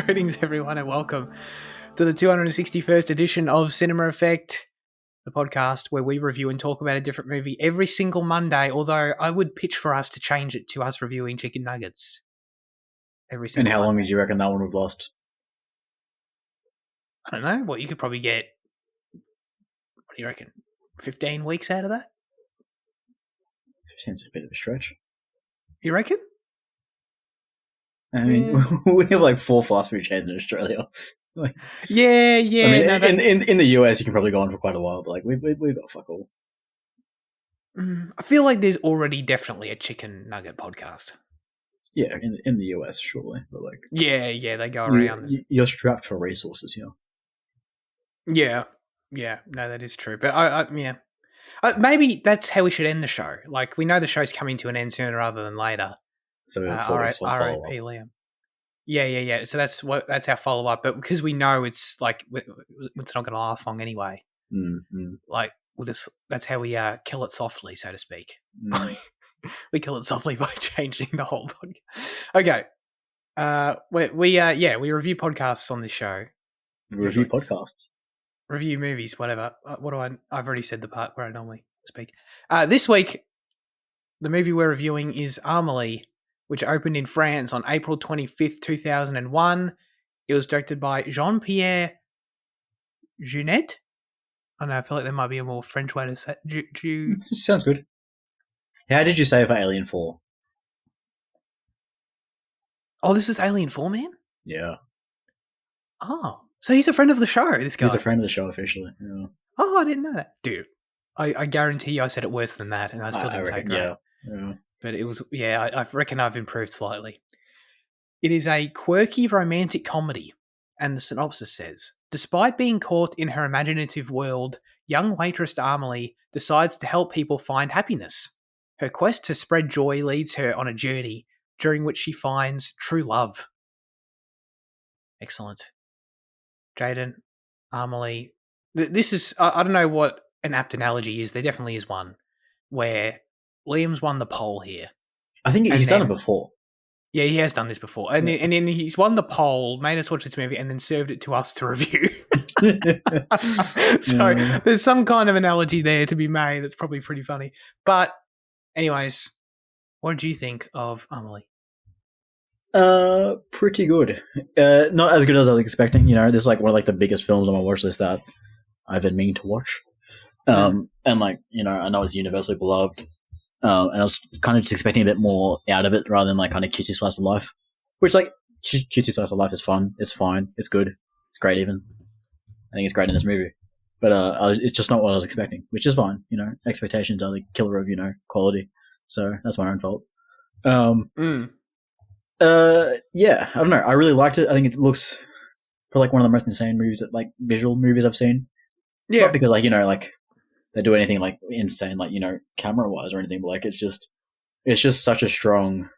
Greetings, everyone, and welcome to the 261st edition of Cinema Effect, the podcast where we review and talk about a different movie every single Monday, although I would pitch for us to change it to us reviewing chicken nuggets every And single how long Monday. do you reckon that one would last? I don't know. What, you could probably get, what do you reckon, 15 weeks out of that? 15's a bit of a stretch. You reckon? I mean, we have like 4 fast food chains in Australia. Yeah. I mean, in the US, you can probably go on for quite a while, but like we've got fuck all. I feel like there's already definitely a chicken nugget podcast. Yeah, in the US, surely, but like Yeah, they go around. You're strapped for resources here. Yeah. No, that is true. But maybe that's how we should end the show. Like, we know the show's coming to an end sooner rather than later. So we have 4 weeks of follow-up. R.I.P. Liam. Yeah. So that's our follow-up. But because we know it's like it's not going to last long anyway. Like, that's how we kill it softly, so to speak. We kill it softly by changing the whole podcast. Okay. We review podcasts on this show. Review podcasts. Review movies, whatever. I've already said the part where I normally speak. This week, the movie we're reviewing is Amélie, which opened in France on April 25th, 2001. It was directed by Jean-Pierre Jeunet. I don't know, I feel like there might be a more French way to say it. Sounds good. How did you say for Alien 4? Oh, this is Alien 4, man? Yeah. Oh, so he's a friend of the show, this guy. He's a friend of the show, officially. Yeah. Oh, I didn't know that. Dude, I guarantee you I said it worse than that, and I still didn't take it. Yeah. But it was, I reckon I've improved slightly. It is a quirky romantic comedy, and the synopsis says, despite being caught in her imaginative world, young waitress Amelie decides to help people find happiness. Her quest to spread joy leads her on a journey during which she finds true love. Excellent. Jayden, Amelie. This is, I don't know what an apt analogy is. There definitely is one where Liam's won the poll here. I think he's done it before. Yeah, he has done this before. And then he's won the poll, made us watch this movie, and then served it to us to review. So there's some kind of analogy there to be made that's probably pretty funny. But anyways, what did you think of Amelie? Pretty good. Not as good as I was expecting. You know, this is like one of like the biggest films on my watch list that I've been meaning to watch. And like, you know, I know it's universally beloved. And I was kind of just expecting a bit more out of it rather than like kind of cutesy slice of life. Which like cutesy slice of life is fun. It's fine. It's good. It's great even. I think it's great in this movie. But it's just not what I was expecting, which is fine. You know, expectations are the killer of, you know, quality. So that's my own fault. Yeah, I don't know. I really liked it. I think it looks for like one of the most insane movies, like visual movies I've seen. Yeah, not because like, you know, like they do anything like insane, like, you know, camera wise or anything, but like it's just such a strong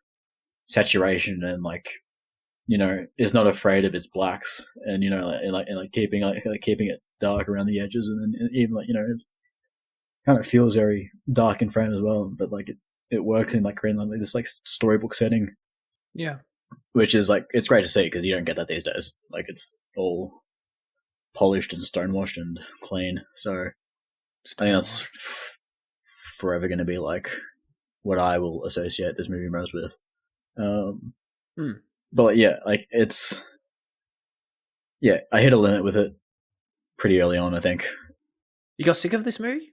saturation and like, you know, it's not afraid of its blacks and, you know, like keeping it dark around the edges, and then even like, you know, it's kind of feels very dark in frame as well, but like it works in like creating like this like storybook setting. Yeah. Which is like, it's great to see because you don't get that these days. Like it's all polished and stonewashed and clean. So I think that's forever going to be like what I will associate this movie most with. But yeah, like it's, yeah, I hit a limit with it pretty early on, I think. You got sick of this movie?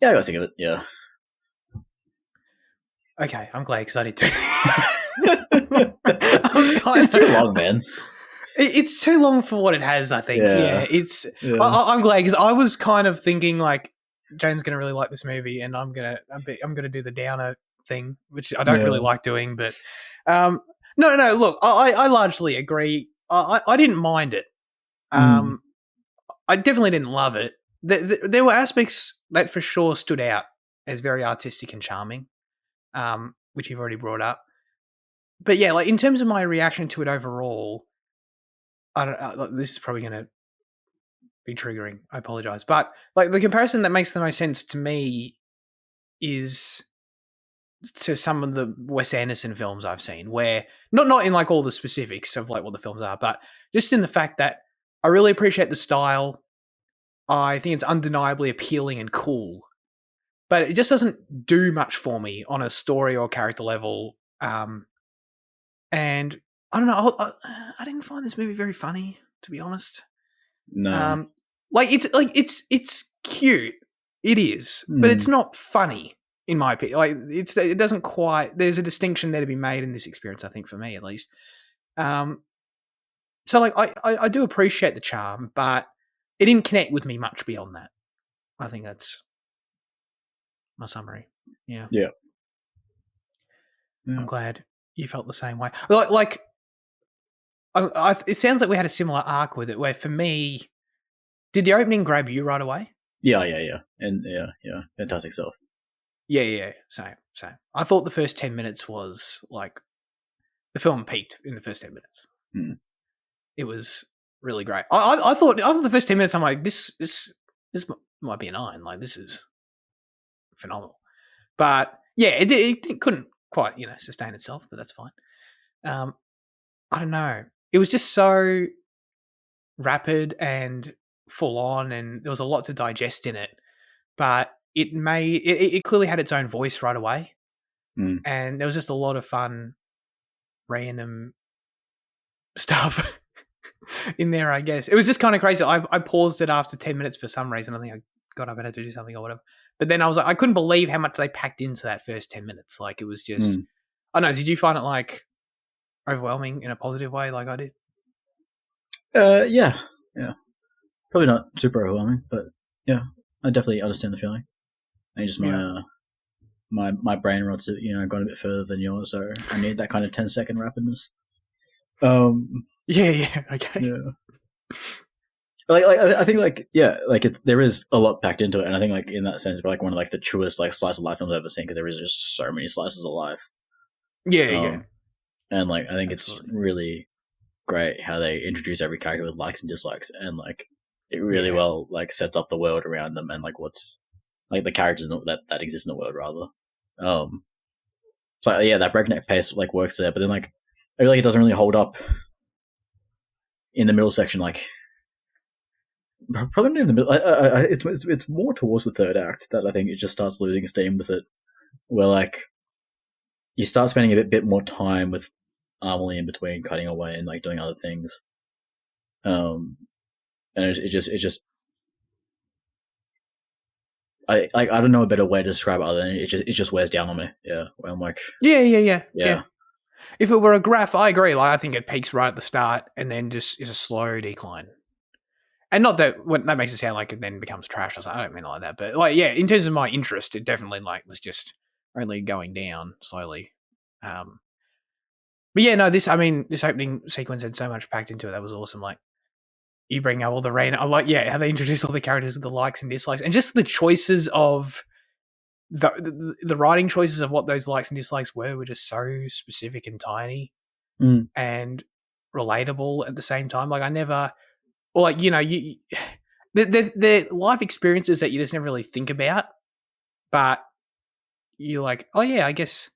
Yeah, I got sick of it, yeah. Okay, I'm glad because I did too. It's too long, man. It's too long for what it has, I think. Yeah. I'm glad because I was kind of thinking like Jane's going to really like this movie, and I'm gonna do the downer thing, which I don't really like doing. But no. Look, I largely agree. I didn't mind it. I definitely didn't love it. There were aspects that for sure stood out as very artistic and charming, which you've already brought up. But yeah, like in terms of my reaction to it overall, I don't. This is probably going to be triggering. I apologize, but like the comparison that makes the most sense to me is to some of the Wes Anderson films I've seen, where not in like all the specifics of like what the films are, but just in the fact that I really appreciate the style. I think it's undeniably appealing and cool, but it just doesn't do much for me on a story or character level. And I don't know. I didn't find this movie very funny, to be honest. No, it's cute. It is, but it's not funny in my opinion. Like it doesn't quite. There's a distinction there to be made in this experience, I think, for me at least. So like I do appreciate the charm, but it didn't connect with me much beyond that. I think that's my summary. Yeah. Yeah. I'm glad you felt the same way. Like it sounds like we had a similar arc with it, where for me, did the opening grab you right away? Yeah, and fantastic stuff. Yeah, same. I thought the first 10 minutes was like the film peaked in the first 10 minutes. It was really great. I thought after the first 10 minutes, I'm like, this might be a 9. Like, this is phenomenal. But yeah, it couldn't quite sustain itself, but that's fine. I don't know. It was just so rapid and full on, and there was a lot to digest in it. But it clearly had its own voice right away, and there was just a lot of fun, random stuff in there. I guess it was just kind of crazy. I paused it after 10 minutes for some reason. I think I got up and had to do something or whatever. But then I was like, I couldn't believe how much they packed into that first 10 minutes. Like it was just, I don't know. Did you find it like overwhelming in a positive way, like I did? Yeah. Probably not super overwhelming, but yeah, I definitely understand the feeling. And just my brain rots it, gone a bit further than yours, so I need that kind of 10-second rapidness. Yeah, okay. Yeah. Like I think there is a lot packed into it, and I think like in that sense, it's like one of like the truest like slice of life films I've ever seen, because there is just so many slices of life. Yeah. And like I think Absolutely. It's really great how they introduce every character with likes and dislikes, and like it really well like sets up the world around them, and like what's like the characters that exist in the world rather. So yeah, that breakneck pace like works there, but then like I feel like it doesn't really hold up in the middle section. Like probably not in the middle. It's more towards the third act that I think it just starts losing steam with it, where like you start spending a bit more time with Amelie in between cutting away and like doing other things. And it just I don't know a better way to describe it other than it just wears down on me. Yeah, where I'm like, yeah. If it were a graph, I agree. Like I think it peaks right at the start and then just is a slow decline. And not that that makes it sound like it then becomes trash or something. I don't mean it like that, but like in terms of my interest, it definitely like was just only going down slowly. But yeah, no, this opening sequence had so much packed into it. That was awesome. Like you bring up all the rain. I like how they introduced all the characters with the likes and dislikes, and just the choices of the writing choices of what those likes and dislikes were just so specific and tiny and relatable at the same time. Like I never, or like they're life experiences that you just never really think about, but you're like, oh yeah, I guess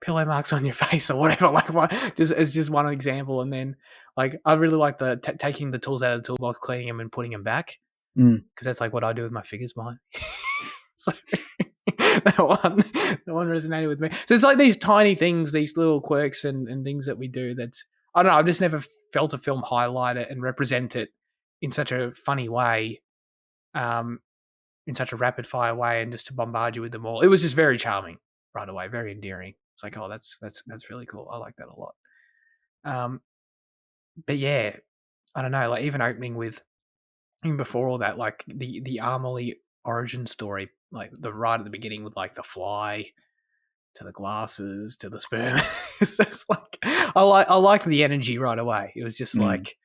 pillow marks on your face or whatever. Like just as just one example, and then like I really like the taking the tools out of the toolbox, cleaning them, and putting them back because that's like what I do with my figures behind. So that one resonated with me. So it's like these tiny things, these little quirks and things that we do. That's I don't know. I've just never felt a film highlight it and represent it in such a funny way, in such a rapid fire way, and just to bombard you with them all. It was just very charming right away, very endearing. It's like, oh, that's really cool. I like that a lot. But yeah, I don't know. Like even opening with, even before all that, like the Amelie origin story, like the right at the beginning with like the fly to the glasses to the sperm. It's just like I liked the energy right away. It was just like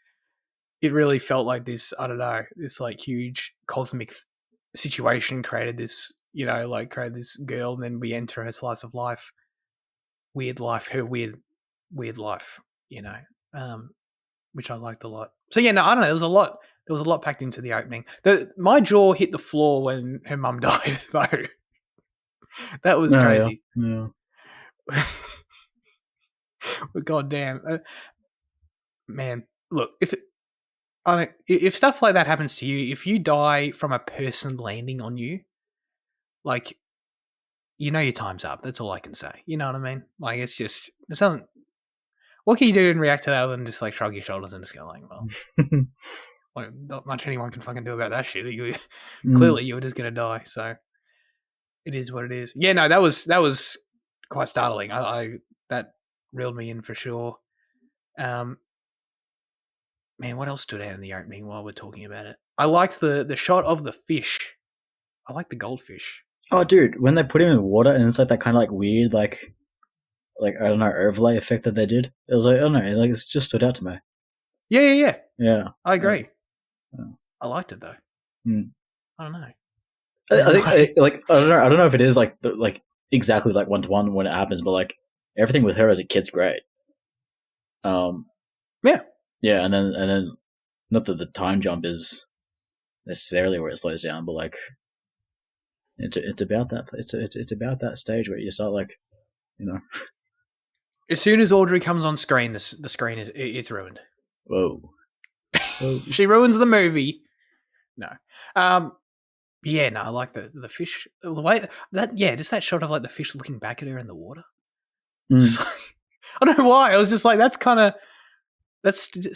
it really felt like this. I don't know, this like huge cosmic situation created this. Created this girl, and then we enter her slice of life, her weird life. Which I liked a lot. So yeah, no, I don't know. There was a lot packed into the opening. My jaw hit the floor when her mum died, though. That was crazy. Yeah. But goddamn, man, look, if stuff like that happens to you, if you die from a person landing on you, like, you know your time's up. That's all I can say. You know what I mean? Like, it's just, it doesn't. What can you do and react to that other than just like shrug your shoulders and just go like, well, like, not much anyone can fucking do about that shit. Clearly, you were just gonna die. So it is what it is. Yeah, no, that was quite startling. I that reeled me in for sure. Man, what else stood out in the opening while we're talking about it? I liked the shot of the fish. I like the goldfish. Oh, dude, when they put him in water and it's like that kind of like weird, like I don't know, overlay effect that they did. It was like, I don't know, like it just stood out to me. Yeah. Yeah. I agree. Yeah. I liked it though. I don't know. I think like I don't know if it is like exactly like 1-to-1 when it happens, but like everything with her as a kid's great. Yeah, and then not that the time jump is necessarily where it slows down, but like it's about that it's about that stage where you start like, you know. As soon as Audrey comes on screen, the screen it's ruined. Whoa. She ruins the movie. No. Yeah, no, I like the fish. The way just that shot of like the fish looking back at her in the water. Like, I don't know why. I was just like, that's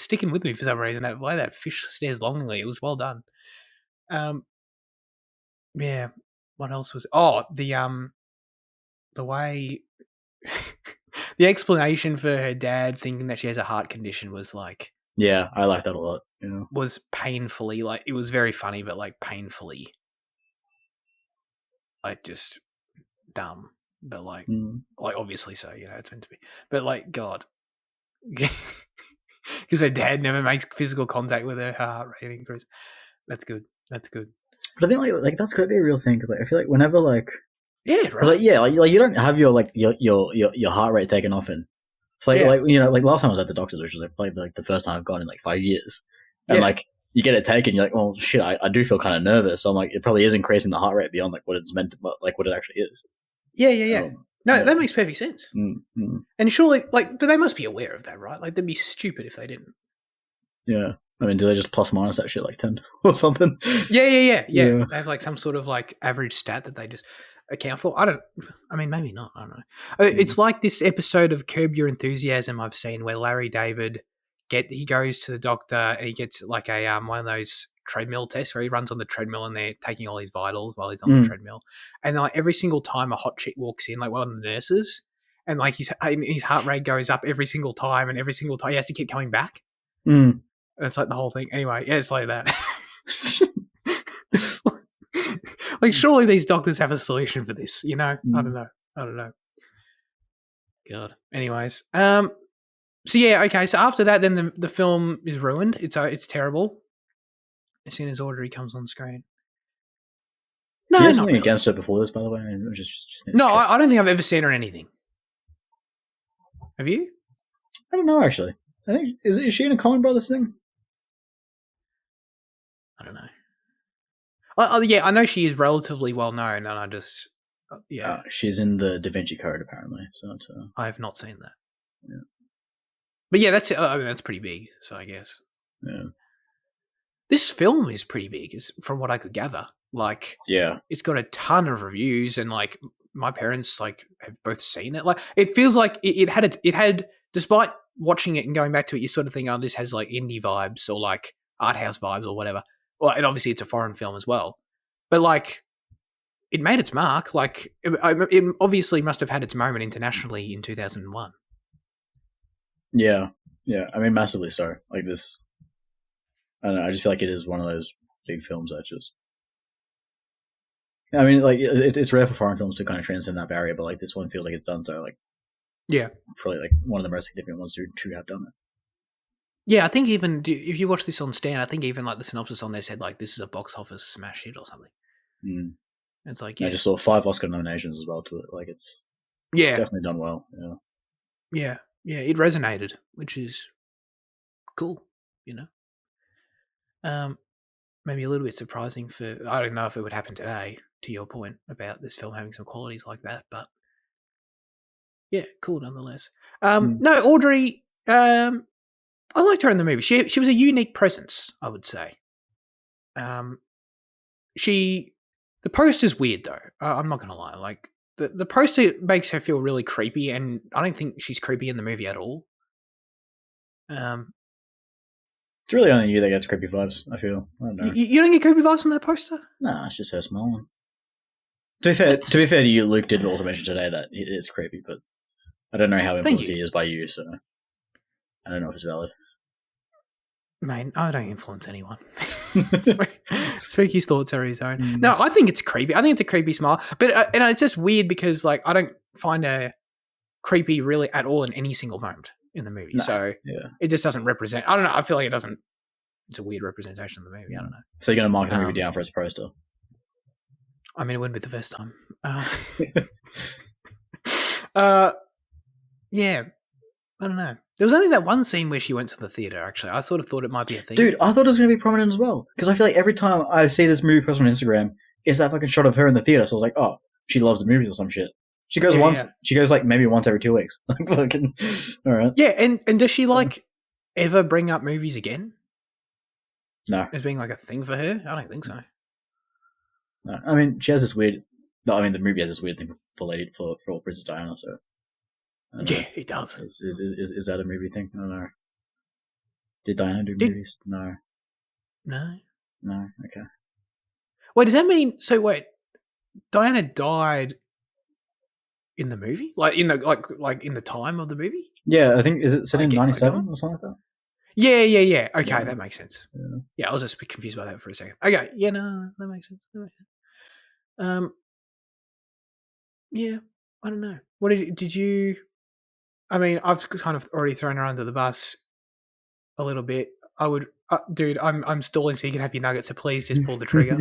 sticking with me for some reason. That way that fish stares longingly. It was well done. Yeah. What else was? Oh, the way the explanation for her dad thinking that she has a heart condition was like. Yeah, I like that a lot. You know, was painfully like it was very funny, but like painfully, like just dumb. But like obviously so, you know, it's meant to be. But like, God, because her dad never makes physical contact with her heart rate increase. That's good. That's good. But I think like that's got to be a real thing because like I feel like whenever like right, like you don't have your like your heart rate taken often. It's like you know, like last time I was at the doctor's, which was like the first time I've gone in like 5 years, and like you get it taken, you're like, well, shit, I do feel kind of nervous. So I'm like, it probably is increasing the heart rate beyond like what it's meant to, like what it actually is. Yeah. No, that makes perfect sense. And surely, like, but they must be aware of that, right? Like, they'd be stupid if they didn't. Yeah. I mean, do they just plus minus that shit like 10 or something? Yeah. They have like some sort of like average stat that they just account for. I mean, maybe not. I don't know. It's like this episode of Curb Your Enthusiasm I've seen where Larry David he goes to the doctor and he gets like a one of those treadmill tests where he runs on the treadmill and they're taking all his vitals while he's on the treadmill. And like every single time a hot chick walks in, like one of the nurses, and like his heart rate goes up every single time, and every single time he has to keep coming back. It's like the whole thing. Anyway, yeah, it's like that. Like, surely these doctors have a solution for this, you know? I don't know. God. Anyways, so yeah, okay. So after that, then the film is ruined. It's terrible. As soon as Audrey comes on screen. No, do you have something against her before this, by the way? I don't think I've ever seen her in anything. Have you? I don't know, actually. I think is she in a Coen Brothers thing? I don't know. Yeah, I know she is relatively well known, and I just she's in the Da Vinci Code apparently. So I have not seen that. Yeah, but yeah, that's pretty big. So I guess this film is pretty big, from what I could gather. Like, it's got a ton of reviews, and like my parents like have both seen it. Like, it feels like it had. Despite watching it and going back to it, you sort of think, oh, this has like indie vibes or like art house vibes or whatever. Well, and obviously it's a foreign film as well, but like it made its mark. Like it obviously must have had its moment internationally in 2001. Yeah. I mean, massively so. Like this, I don't know. I just feel like it is one of those big films that just. I mean, like it's rare for foreign films to kind of transcend that barrier, but like this one feels like it's done so. Like, probably like one of the most significant ones to have done it. Yeah, I think even if you watch this on Stan, I think even like the synopsis on there said like this is a box office smash hit or something. It's like I just saw 5 Oscar nominations as well to it. Like it's definitely done well. Yeah, it resonated, which is cool, you know. maybe a little bit surprising I don't know if it would happen today, to your point about this film having some qualities like that, but yeah, cool nonetheless. No, Audrey, I liked her in the movie. She was a unique presence, I would say. The poster's weird though. I'm not gonna lie. Like the poster makes her feel really creepy, and I don't think she's creepy in the movie at all. It's really only you that gets creepy vibes, I feel. I don't know. You don't get creepy vibes on that poster? Nah, it's just her smiling. To be fair to you, Luke did also mention today that it's creepy, but I don't know how influenced he is by you, so I don't know if it's valid. Mate, I don't influence anyone. Spooky's thoughts are his own. No, I think it's creepy. I think it's a creepy smile. But and it's just weird because like I don't find her creepy really at all in any single moment in the movie. No, so it just doesn't represent. I don't know. I feel like it doesn't. It's a weird representation of the movie. I don't know. So you're going to mark the movie down for its poster? I mean, it wouldn't be the first time. Yeah. I don't know. There was only that one scene where she went to the theatre, actually. I sort of thought it might be a thing. Dude, I thought it was going to be prominent as well. Because I feel like every time I see this movie post on Instagram, it's that fucking shot of her in the theatre. So I was like, oh, she loves the movies or some shit. She goes She goes like maybe once every 2 weeks. Fucking, all right. Yeah, and does she like ever bring up movies again? No. As being like a thing for her? I don't think so. No. I mean, she has this weird... I mean, the movie has this weird thing for Princess Diana, so... Yeah, it does. Is that a movie thing? I don't know. Did Diana do movies? No. No? No, okay. Wait, does that mean... So, wait. Diana died in the movie? Like in the time of the movie? Yeah, I think... Is it set in 97 or something like that? Yeah. Okay, that makes sense. Yeah, I was just a bit confused by that for a second. Okay, yeah, no, that makes sense. Yeah, I don't know. What did you... I mean, I've kind of already thrown her under the bus a little bit. I would... dude, I'm stalling so you can have your nugget, so please just pull the trigger.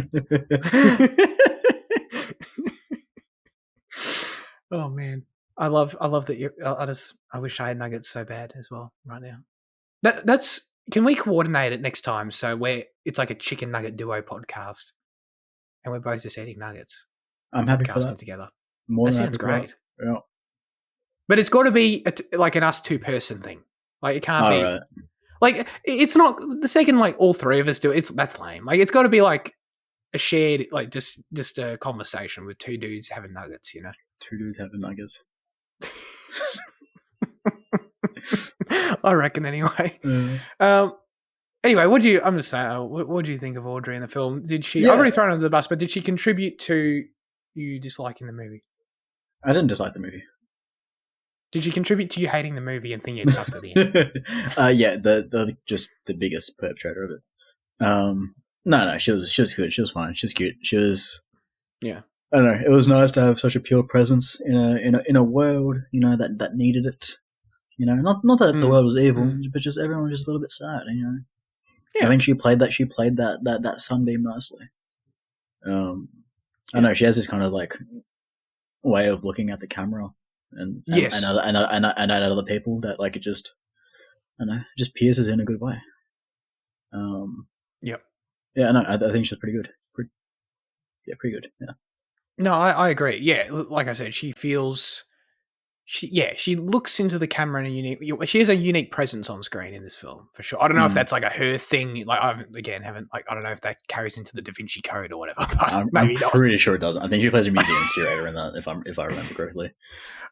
Oh, man. I love that you... I wish I had nuggets so bad as well right now. That's... Can we coordinate it next time so it's like a chicken nugget duo podcast and we're both just eating nuggets? I'm happy for that. Together. That sounds great. Yeah. But it's got to be like an us two-person thing. Like it can't be... Right. Like it's not... The second like all three of us do it, that's lame. Like it's got to be like a shared... Like just a conversation with two dudes having nuggets, you know? Two dudes having nuggets. I reckon anyway. Anyway, I'm just saying, what do you think of Audrey in the film? Did she... I've already thrown her under the bus, but did she contribute to you disliking the movie? I didn't dislike the movie. Did she contribute to you hating the movie and thinking it sucked at the end? Yeah, the just the biggest perpetrator of it. No, she was good. She was fine. She was cute. She was... Yeah. I don't know. It was nice to have such a pure presence in a world, you know, that needed it. You know, not that the world was evil, but just everyone was just a little bit sad. You know, I think she played that sunbeam nicely. I know she has this kind of like way of looking at the camera and at other people that like it just, I don't know, just pierces in a good way. Yeah, no, I think she's pretty good. Pretty good. Yeah. No, I agree. Yeah, like I said, she feels... She looks into the camera in a unique... She has a unique presence on screen in this film, for sure. I don't know if that's like a her thing. Like, I don't know if that carries into the Da Vinci Code or whatever. But I'm pretty sure it doesn't. I think she plays a museum curator in that, if I remember correctly.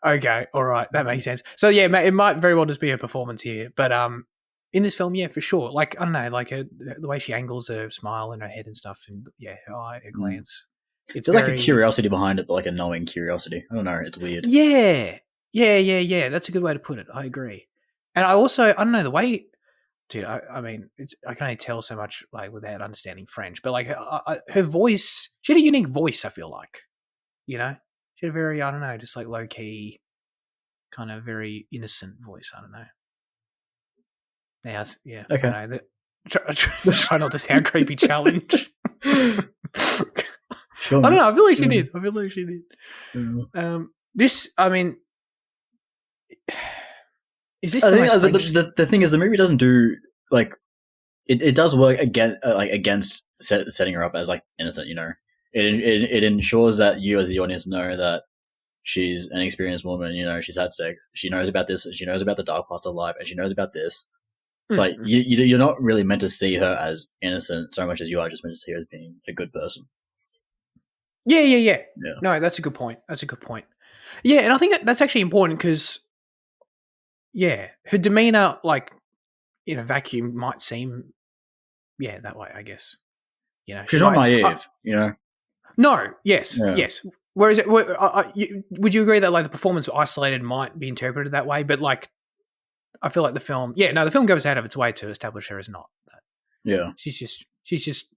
Okay, all right, that makes sense. So yeah, it might very well just be her performance here, but in this film, yeah, for sure. Like I don't know, like the way she angles her smile in her head and stuff, and her eye, her glance. It's like a curiosity behind it, but like a knowing curiosity. I don't know. It's weird. Yeah. That's a good way to put it. I agree. And I don't know the way, dude. I mean, I can only tell so much like without understanding French, but like her voice, she had a unique voice. I feel like, you know, she had a very, I don't know, just like low key, kind of very innocent voice. I don't know. Yeah. Okay. I know, try not to sound creepy. Challenge. Sure, I don't know. I feel like she did. This, I mean, is this? I think the thing is the movie doesn't do like it does work against setting her up as like innocent. You know, it ensures that you as the audience know that she's an experienced woman. You know, she's had sex. She knows about this. She knows about the dark past of life, and she knows about this. It's like you're not really meant to see her as innocent so much as you are just meant to see her as being a good person. Yeah. No, that's a good point. Yeah, and I think that's actually important because, her demeanor, like, in a vacuum, might seem, that way, I guess. You know, she's not naive, you know? No, yes. Whereas, would you agree that, like, the performance isolated might be interpreted that way? But, like, I feel like the film, the film goes out of its way to establish her as not that. Yeah. She's just,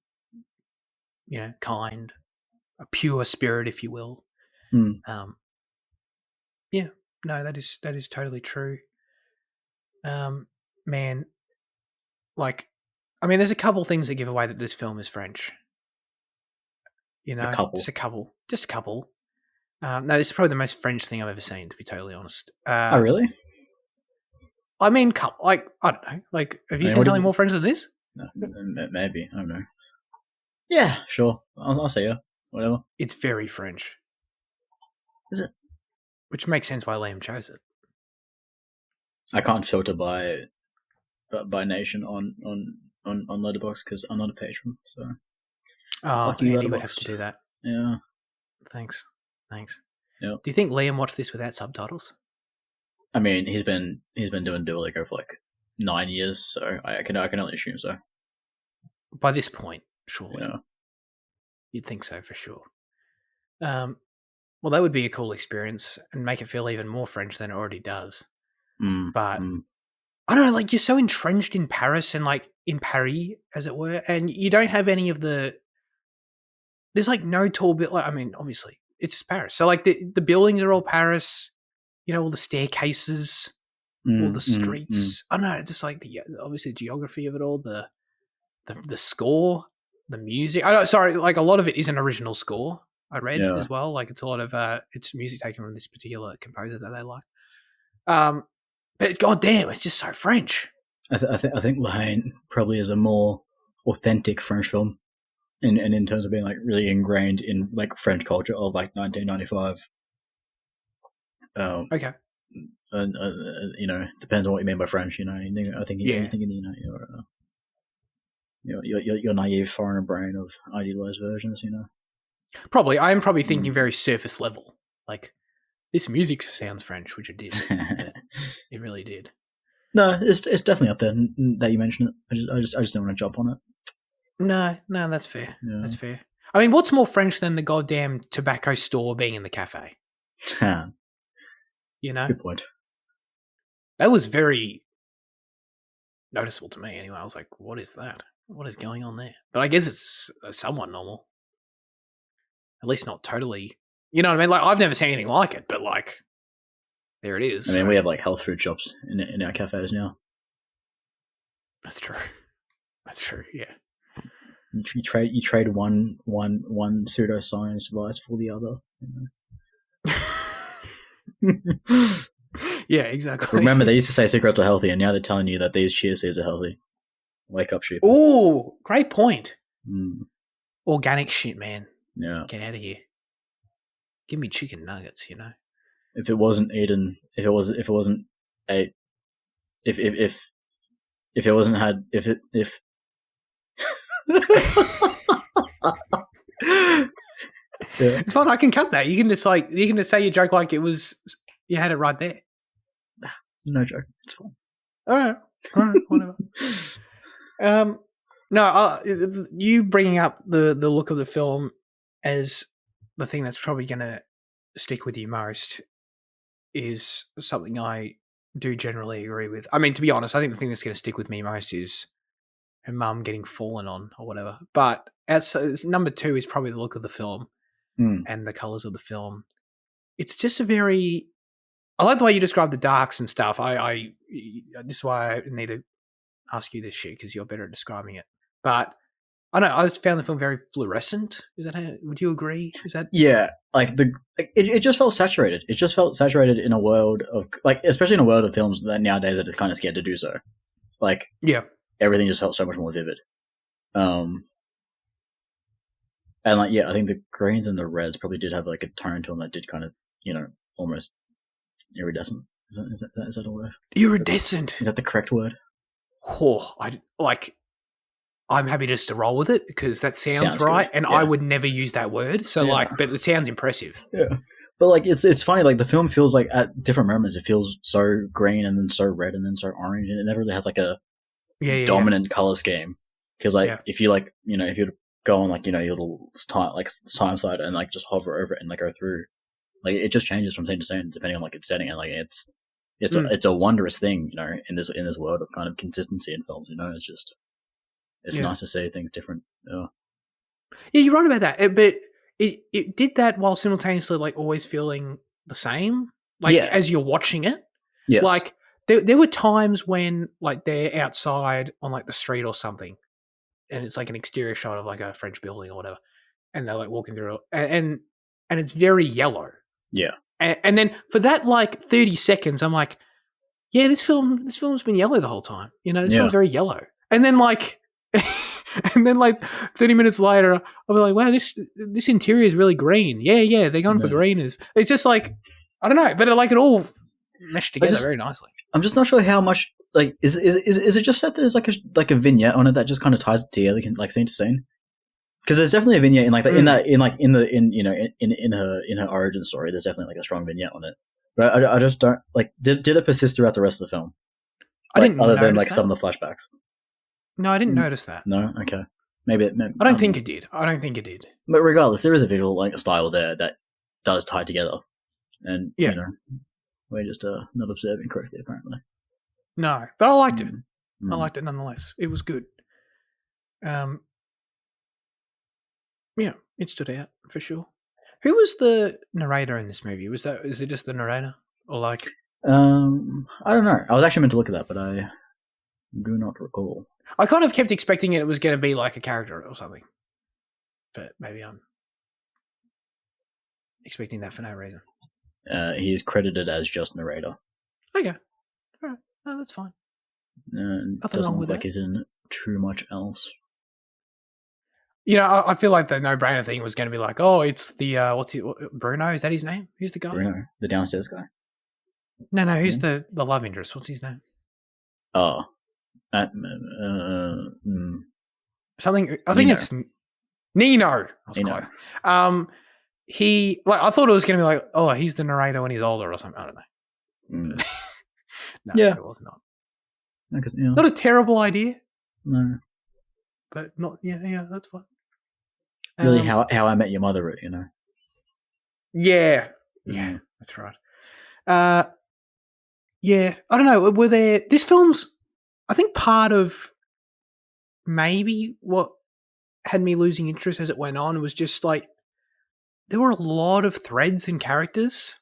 you know, kind, a pure spirit, if you will. No, that is totally true. Man, like, I mean, there's a couple things that give away that this film is French. You know, just a couple. No, this is probably the most French thing I've ever seen, to be totally honest. Oh, really? I mean, like, I don't know. Like, have you seen something more French than this? No, maybe. I don't know. Yeah, sure. I'll say whatever. It's very French. Is it? Which makes sense why Liam chose it. I can't filter by nation on Letterboxd because I'm not a patron. So, you would have to do that. Yeah. Thanks. Yeah. Do you think Liam watched this without subtitles? I mean, he's been doing Duolingo for like 9 years, so I can only assume so. By this point, surely. Yeah. You'd think so for sure. Well, that would be a cool experience and make it feel even more French than it already does. But I don't know, like, you're so entrenched in Paris and, like, in Paris, as it were, and you don't have any of the. There's, like, no tall bit. Like, I mean, obviously, it's just Paris. So, like, the buildings are all Paris. You know, all the staircases, all the streets. I don't know, just like obviously the geography of it all, the score, the music. Like, a lot of it is an original score. I read as well. Like, it's a lot of it's music taken from this particular composer that they like. But goddamn, it's just so French. I think La Haine probably is a more authentic French film, in terms of being like really ingrained in like French culture of like 1995. Okay. You know, depends on what you mean by French. You know, I think you're thinking, your naive foreigner brain of idealized versions. You know, I am probably thinking very surface level. Like, this music sounds French, which it did. It really did. No, it's definitely up there that you mentioned it. I just don't want to jump on it. No, that's fair. Yeah. That's fair. I mean, what's more French than the goddamn tobacco store being in the cafe? You know? Good point. That was very noticeable to me anyway. I was like, what is that? What is going on there? But I guess it's somewhat normal. At least not totally. You know what I mean? Like, I've never seen anything like it, but, like, there it is. I mean, we have, like, health food shops in our cafes now. That's true, yeah. You trade one pseudoscience vice for the other. You know? Yeah, exactly. Remember, they used to say cigarettes are healthy, and now they're telling you that these chia seeds are healthy. Wake up, sheep. Oh, great point. Organic shit, man. Yeah. Get out of here. Give me chicken nuggets, you know. If it wasn't eaten, if it wasn't ate, if it wasn't had, if. Yeah. It's fine. I can cut that. You can just say your joke like it was. You had it right there. No joke. It's fine. All right. Whatever. No. You bringing up the look of the film as the thing that's probably going to stick with you most is something I do generally agree with. I mean, to be honest, I think the thing that's going to stick with me most is her mum getting fallen on or whatever. But number 2 is probably the look of the film and the colours of the film. It's just I like the way you describe the darks and stuff. This is why I need to ask you this shit, because you're better at describing it. But I don't know, I just found the film very fluorescent. Would you agree? Yeah, like it just felt saturated. It just felt saturated in a world of, like, especially in a world of films that nowadays are just kind of scared to do so. Like, yeah, everything just felt so much more vivid. And like, yeah, I think the greens and the reds probably did have like a tone to them that did kind of, almost iridescent. Is that a word? Iridescent. Is that the correct word? Oh, I'm happy just to roll with it because that sounds right, and I would never use that word. So but it sounds impressive. Yeah, but like it's funny. Like the film feels like at different moments it feels so green and then so red and then so orange, and it never really has like a dominant color scheme. Because like if you if you go on like your little time side and like just hover over it and like go through, like it just changes from scene to scene depending on like its setting, and like it's a wondrous thing, in this world of kind of consistency in films. It's nice to see things different. Yeah, you're right about that. But it did that while simultaneously like always feeling the same, as you're watching it. Yes. Like there were times when like they're outside on like the street or something, and it's like an exterior shot of like a French building or whatever, and they're like walking through it, and it's very yellow. Yeah. And then for that like 30 seconds, I'm like, yeah, this film's been yellow the whole time. This film's very yellow. And then like 30 minutes later, I'll be like, wow, this interior is really green. Yeah, they're going for greeners. It's just like, I don't know, but it all meshed together very nicely. I'm just not sure how much, like, is it just that there's like a vignette on it that just kind of ties it together, like scene to scene? Because there's definitely a vignette in her origin story. There's definitely like a strong vignette on it, but I just don't like. Did it persist throughout the rest of the film? I didn't other than like some of the flashbacks. No, I didn't notice that. No, okay, maybe. I don't think it did. But regardless, there is a visual like style there that does tie together, and we're just not observing correctly apparently. No, but I liked it. I liked it nonetheless. It was good. Yeah, it stood out for sure. Who was the narrator in this movie? Is it just the narrator, or like? I don't know. I was actually meant to look at that, but I do not recall. I kind of kept expecting it was going to be like a character or something, but maybe I'm expecting that for no reason. He is credited as just narrator. Okay, all right, no, that's fine. Nothing doesn't look like he's in too much else. I feel like the no-brainer thing was going to be like, oh, it's the Bruno? Is that his name? Who's the guy? Bruno, the downstairs guy. No, who's the love interest? What's his name? Oh, something. I think it's Nino. I was close. I thought it was going to be like, oh, he's the narrator when he's older or something. I don't know. No, it was not. Not a terrible idea. No, but not. Yeah, that's fine. Really, how I Met Your Mother, Yeah, that's right. Yeah, I don't know. Were there? This film's, I think, part of maybe what had me losing interest as it went on was just like there were a lot of threads and characters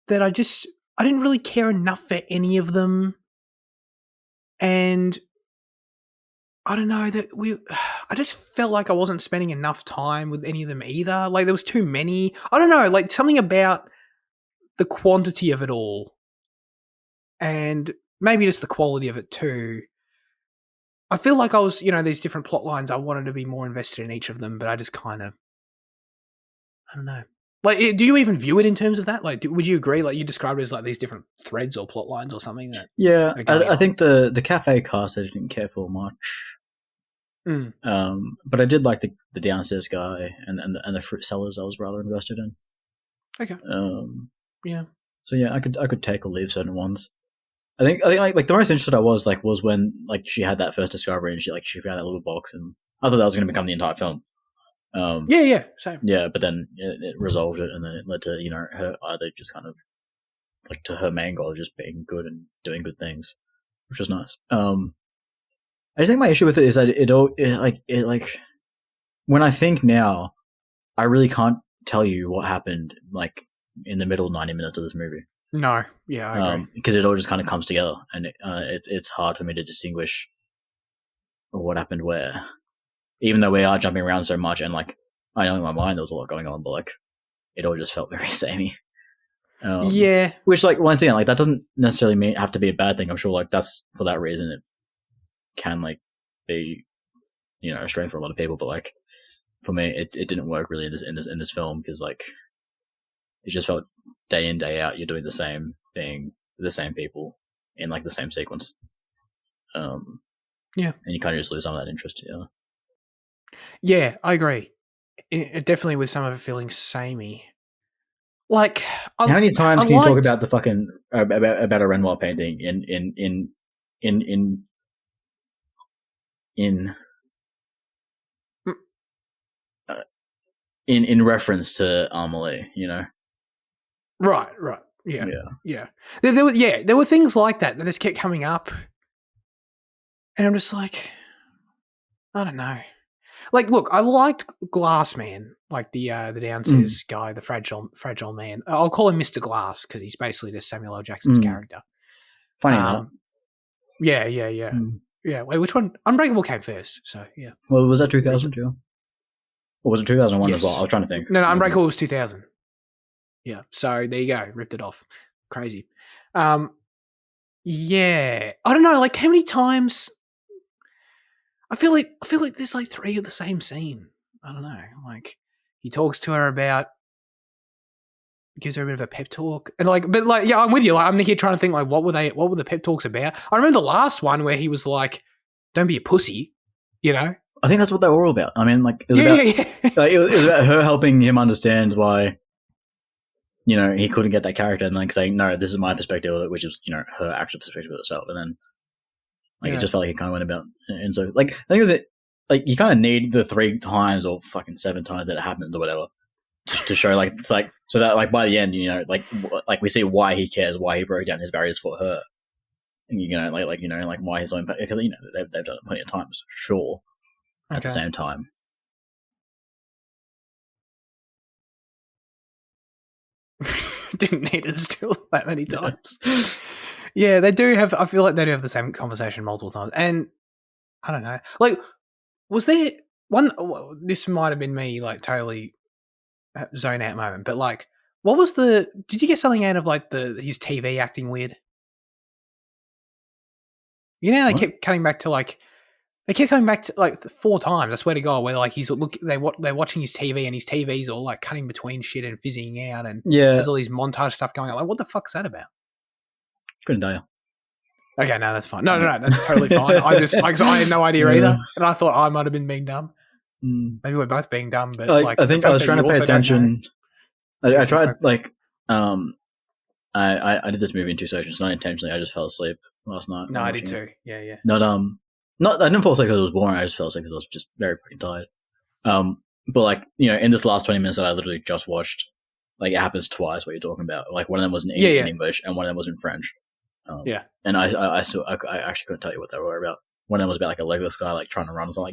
that I didn't really care enough for any of them, and I don't know I just felt like I wasn't spending enough time with any of them either. Like there was too many. I don't know, like something about the quantity of it all and maybe just the quality of it too. I feel like I was, these different plot lines, I wanted to be more invested in each of them, but I just kind of, I don't know. Like, do you even view it in terms of that? Like, would you agree? Like, you described it as like these different threads or plot lines or something. I think the cafe cast I didn't care for much. But I did like the downstairs guy and the fruit sellers. I was rather invested in. Okay. Yeah. So yeah, I could take or leave certain ones. I think like the most interested I was when like she had that first discovery and she found that little box, and I thought that was going to become the entire film. Yeah, same. Yeah, but then it resolved it, and then it led to her either just kind of like to her main goal of just being good and doing good things, which was nice. I just think my issue with it is that it when I think now, I really can't tell you what happened like in the middle 90 minutes of this movie. No, yeah, I agree. Because it all just kind of comes together, and it's hard for me to distinguish what happened where. Even though we are jumping around so much, and like I know in my mind there was a lot going on, but like it all just felt very samey. Yeah, which like once again, like that doesn't necessarily have to be a bad thing. I'm sure like that's for that reason it can like be a strength for a lot of people, but like for me, it didn't work really in this film because like it just felt day in day out you're doing the same thing with the same people in like the same sequence. And you kind of just lose some of that interest. Yeah, I agree. It definitely with some of it feeling samey. Like, how many times can you talk about the fucking about a Renoir painting in reference to Amelie, you know? Right. Yeah. There were things like that just kept coming up, and I'm just like, I don't know. Like, look, I liked Glass Man, like the downstairs guy, the fragile man. I'll call him Mr. Glass because he's basically just Samuel L. Jackson's character. Funny that. Yeah. Yeah. Wait, which one? Unbreakable came first, so yeah. Well, was that 2000, Joe? Or was it 2001 as well? I was trying to think. No, Unbreakable was 2000. Yeah, so there you go. Ripped it off. Crazy. Yeah. I don't know, like how many times I feel like there's like 3 of the same scene. I don't know. Like he talks to her about gives her a bit of a pep talk. And like but like yeah, I'm with you. Like I'm here trying to think like what were the pep talks about? I remember the last one where he was like, don't be a pussy, you know? I think that's what they were all about. I mean, like it was about like, it was about her helping him understand why, you know, he couldn't get that character and like saying, no, this is my perspective of it, which is, you know, her actual perspective of herself. And then like it just felt like he kind of went about and so like I think it was like you kind of need the 3 times or fucking 7 times that it happens or whatever to show like it's like so that like by the end, you know, like we see why he cares, why he broke down his barriers for her. And, you know, like you know, like why his own because you know they've done it plenty of times, sure. At the same time. Didn't need it still that many times. Yeah, they do have. I feel like they do have the same conversation multiple times, and I don't know. Like, was there one? This might have been me, like totally zone out moment. But like, what was the? Did you get something out of like his TV acting weird? You know, they kept cutting back to like. They kept coming back to like 4 times. I swear to God, where like they're watching his TV and his TV's all like cutting between shit and fizzing out, and there's all these montage stuff going on. Like, what the fuck's that about? Couldn't tell you. Okay, no, that's fine. No, that's totally fine. I just I had no idea either, and I thought I might have been being dumb. Maybe we're both being dumb, but like I think I was trying to pay attention. I tried like I did this movie in 2 sessions, not intentionally. I just fell asleep last night. No, I did too. Yeah. Not I didn't fall asleep because it was boring. I just fell asleep because I was just very fucking tired. But like you know, in this last 20 minutes that I literally just watched, like it happens twice. What you're talking about, like one of them was in English and one of them was in French. And I actually couldn't tell you what they were about. One of them was about like a legless guy like trying to run, so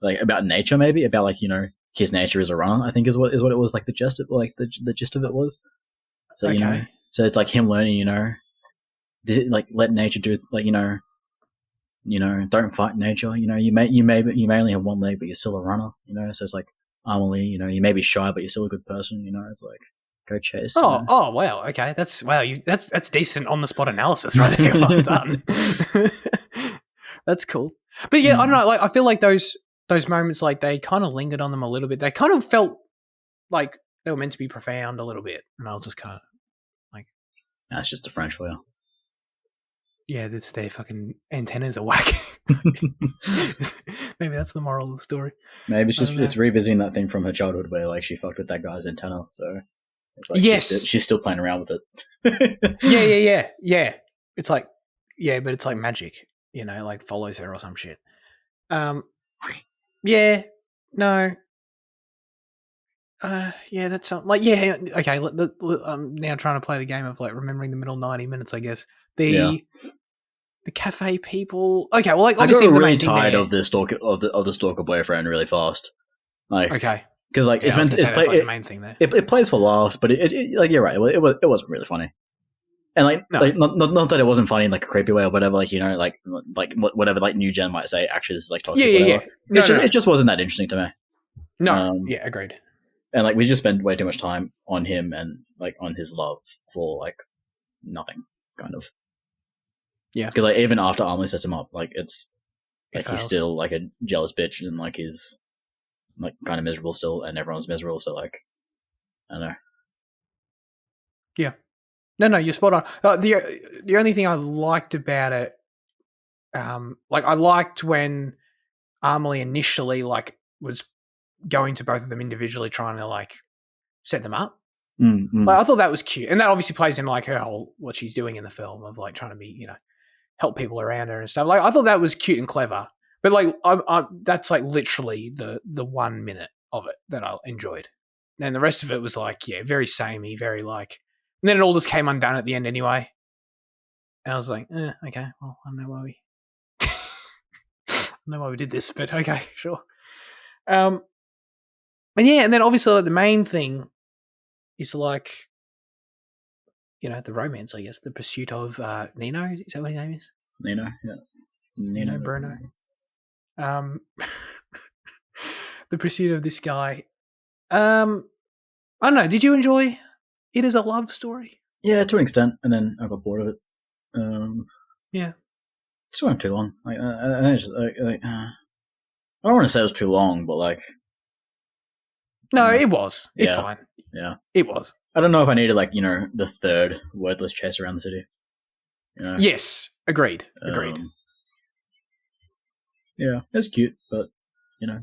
like about nature maybe, about like you know his nature as a runner. I think is what it was like the gist of the gist of it was. So you know, so it's like him learning, you know, like let nature do like you know, don't fight nature. You know, you may only have 1 leg, but you're still a runner. You know, so it's like Amelie. You know, you may be shy, but you're still a good person. You know, it's like go chase. Oh wow, okay, that's that's decent on the spot analysis right there. Well done. That's cool. But yeah, I don't know. Like I feel like those moments, like they kind of lingered on them a little bit. They kind of felt like they were meant to be profound a little bit, and I was just kind of like, that's just the French for you. Yeah, that's their fucking antennas are whack. Maybe that's the moral of the story. Maybe it's revisiting that thing from her childhood where like she fucked with that guy's antenna. So it's like she's still playing around with it. Yeah. It's like but it's like magic, you know, like follows her or some shit. Yeah, no. That's like okay. I'm now trying to play the game of like remembering the middle 90 minutes. I guess the cafe people. Okay, well, like obviously I got really tired of the stalker boyfriend really fast. Like because like it's like the main thing there. It plays for laughs, but it like you're right. It wasn't really funny. And like not that it wasn't funny in like a creepy way or whatever. Like you know like whatever like new gen might say. Actually, this is like toxic. It just wasn't that interesting to me. No. Agreed. And like we just spend way too much time on him and like on his love for like nothing, kind of. Yeah. Because like even after Amelie sets him up, like it's like he's still like a jealous bitch and like he's like kind of miserable still, and everyone's miserable. So like, I don't know. Yeah. No, you're spot on. The only thing I liked about it, like I liked when Amelie initially like was going to both of them individually, trying to like set them up. Like, I thought that was cute, and that obviously plays in like her whole what she's doing in the film of like trying to be, help people around her and stuff. Like, I thought that was cute and clever, but like that's like literally the 1 minute of it that I enjoyed, and the rest of it was like very samey, very like. And then it all just came undone at the end anyway, and I was like, okay, well, I don't know why we, I don't know why we did this, but okay, sure. And and then obviously like, the main thing is like, the romance, I guess, the pursuit of Nino. Is that what his name is? Nino, yeah. Nino Bruno. The pursuit of this guy. I don't know. Did you enjoy it as a love story? Yeah, to an extent, and then I got bored of it. Yeah. It just went too long. Like, I don't want to say it was too long, but like. No, it was. It's fine. Yeah. It was. I don't know if I needed like, the third wordless chase around the city. Yes. Agreed. Yeah, it's cute, but a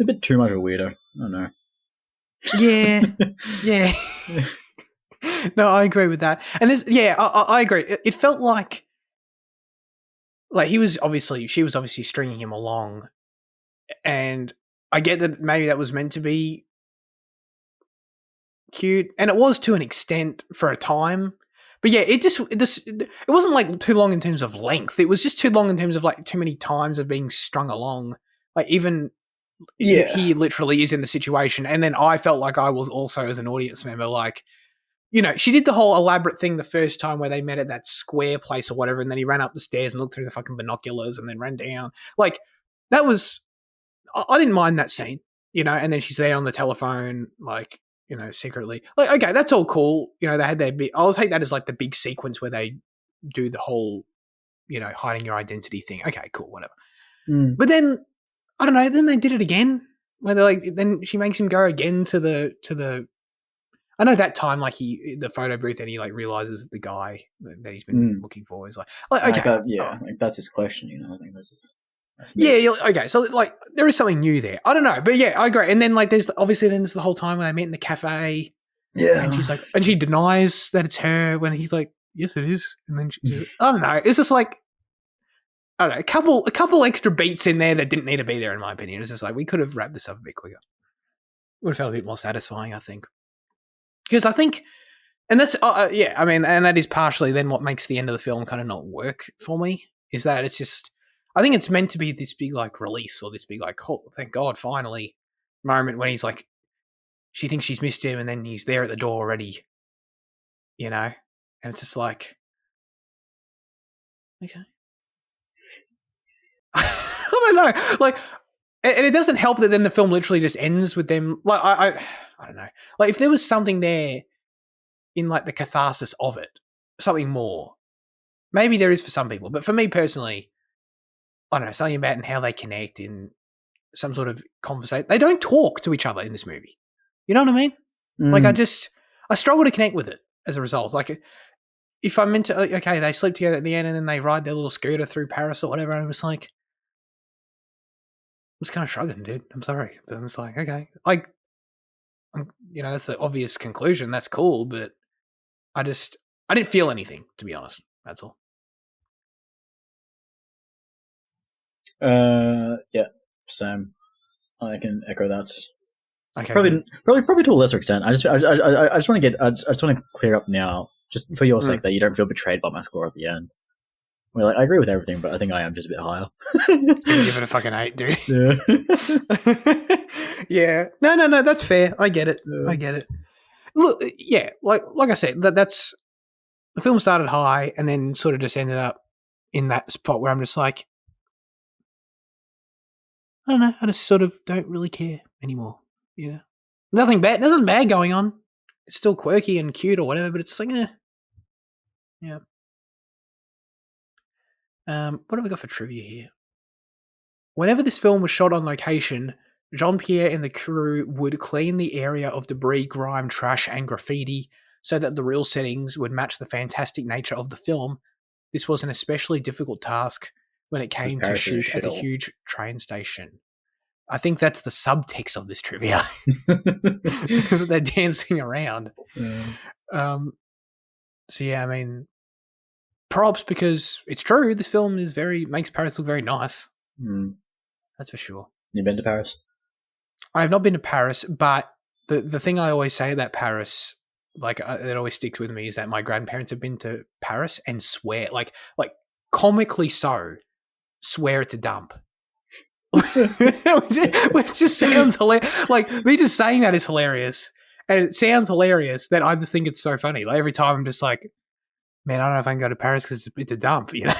bit too much of a weirdo. I don't know. Yeah. Yeah. No, I agree with that. And this, I agree. It felt like she was obviously stringing him along, and I get that maybe that was meant to be cute, and it was to an extent for a time. But yeah, it wasn't like too long in terms of length. It was just too long in terms of like too many times of being strung along. Like even he literally is in the situation, and then I felt like I was also as an audience member, like, she did the whole elaborate thing the first time where they met at that square place or whatever, and then he ran up the stairs and looked through the fucking binoculars and then ran down. Like, that was, I didn't mind that scene, and then she's there on the telephone, like, secretly. Like, okay, that's all cool. They had their big, I'll take that as like the big sequence where they do the whole, hiding your identity thing. Okay, cool, whatever. But then, I don't know, then they did it again, where they're like, then she makes him go again to the, I know that time, like the photo booth, and he like realizes the guy that he's been looking for is like okay, like that's his question. I think that's okay. So like there is something new there. I don't know, but yeah, I agree. And then like there's the whole time when they met in the cafe, and she's like, and she denies that it's her when he's like, yes, it is. And then I don't know. It's just like, I don't know, a couple extra beats in there that didn't need to be there, in my opinion. It's just like we could have wrapped this up a bit quicker. Would have felt a bit more satisfying, I think. Because I think, and that's, I mean, and that is partially then what makes the end of the film kind of not work for me, is that it's just, I think it's meant to be this big, like, release, or this big, like, oh, thank God, finally, moment when he's like, she thinks she's missed him, and then he's there at the door already, and it's just like, okay. I don't know, like, and it doesn't help that then the film literally just ends with them, like, I don't know, like, if there was something there, in like the catharsis of it, something more. Maybe there is for some people, but for me personally, I don't know, something about and how they connect in some sort of conversation. They don't talk to each other in this movie. You know what I mean? Like I struggle to connect with it as a result. Like if I'm into, okay, they sleep together at the end and then they ride their little scooter through Paris or whatever, and I'm just like, I'm just kind of shrugging, dude. I'm sorry. But I'm just like, okay. Like, that's the obvious conclusion. That's cool, but I didn't feel anything, to be honest. That's all. Yeah, same. I can echo that. Okay, probably to a lesser extent. I just want to clear up now, just for your sake, that you don't feel betrayed by my score at the end. Well, like, I agree with everything, but I think I am just a bit higher. Give it a fucking 8, dude. Yeah. Yeah. No. That's fair. I get it. Yeah. I get it. Look, yeah, like I said, that's the film started high and then sort of just ended up in that spot where I'm just like, I don't know, I just sort of don't really care anymore. Nothing bad going on. It's still quirky and cute or whatever, but it's like, yeah. What have we got for trivia here? Whenever this film was shot on location, Jean-Pierre and the crew would clean the area of debris, grime, trash, and graffiti so that the real settings would match the fantastic nature of the film. This was an especially difficult task when it came to shoot at the huge train station. I think that's the subtext of this trivia. They're dancing around. Yeah. So yeah, I mean, props, because it's true. This film makes Paris look very nice. That's for sure. You been to Paris? I have not been to Paris, but the thing I always say about Paris, like it always sticks with me, is that my grandparents have been to Paris and swear, like comically so, swear it's a dump. Which just sounds hilarious. Like, me just saying that is hilarious, and it sounds hilarious that I just think it's so funny. Like, every time I'm just like, man, I don't know if I can go to Paris because it's a dump. You know,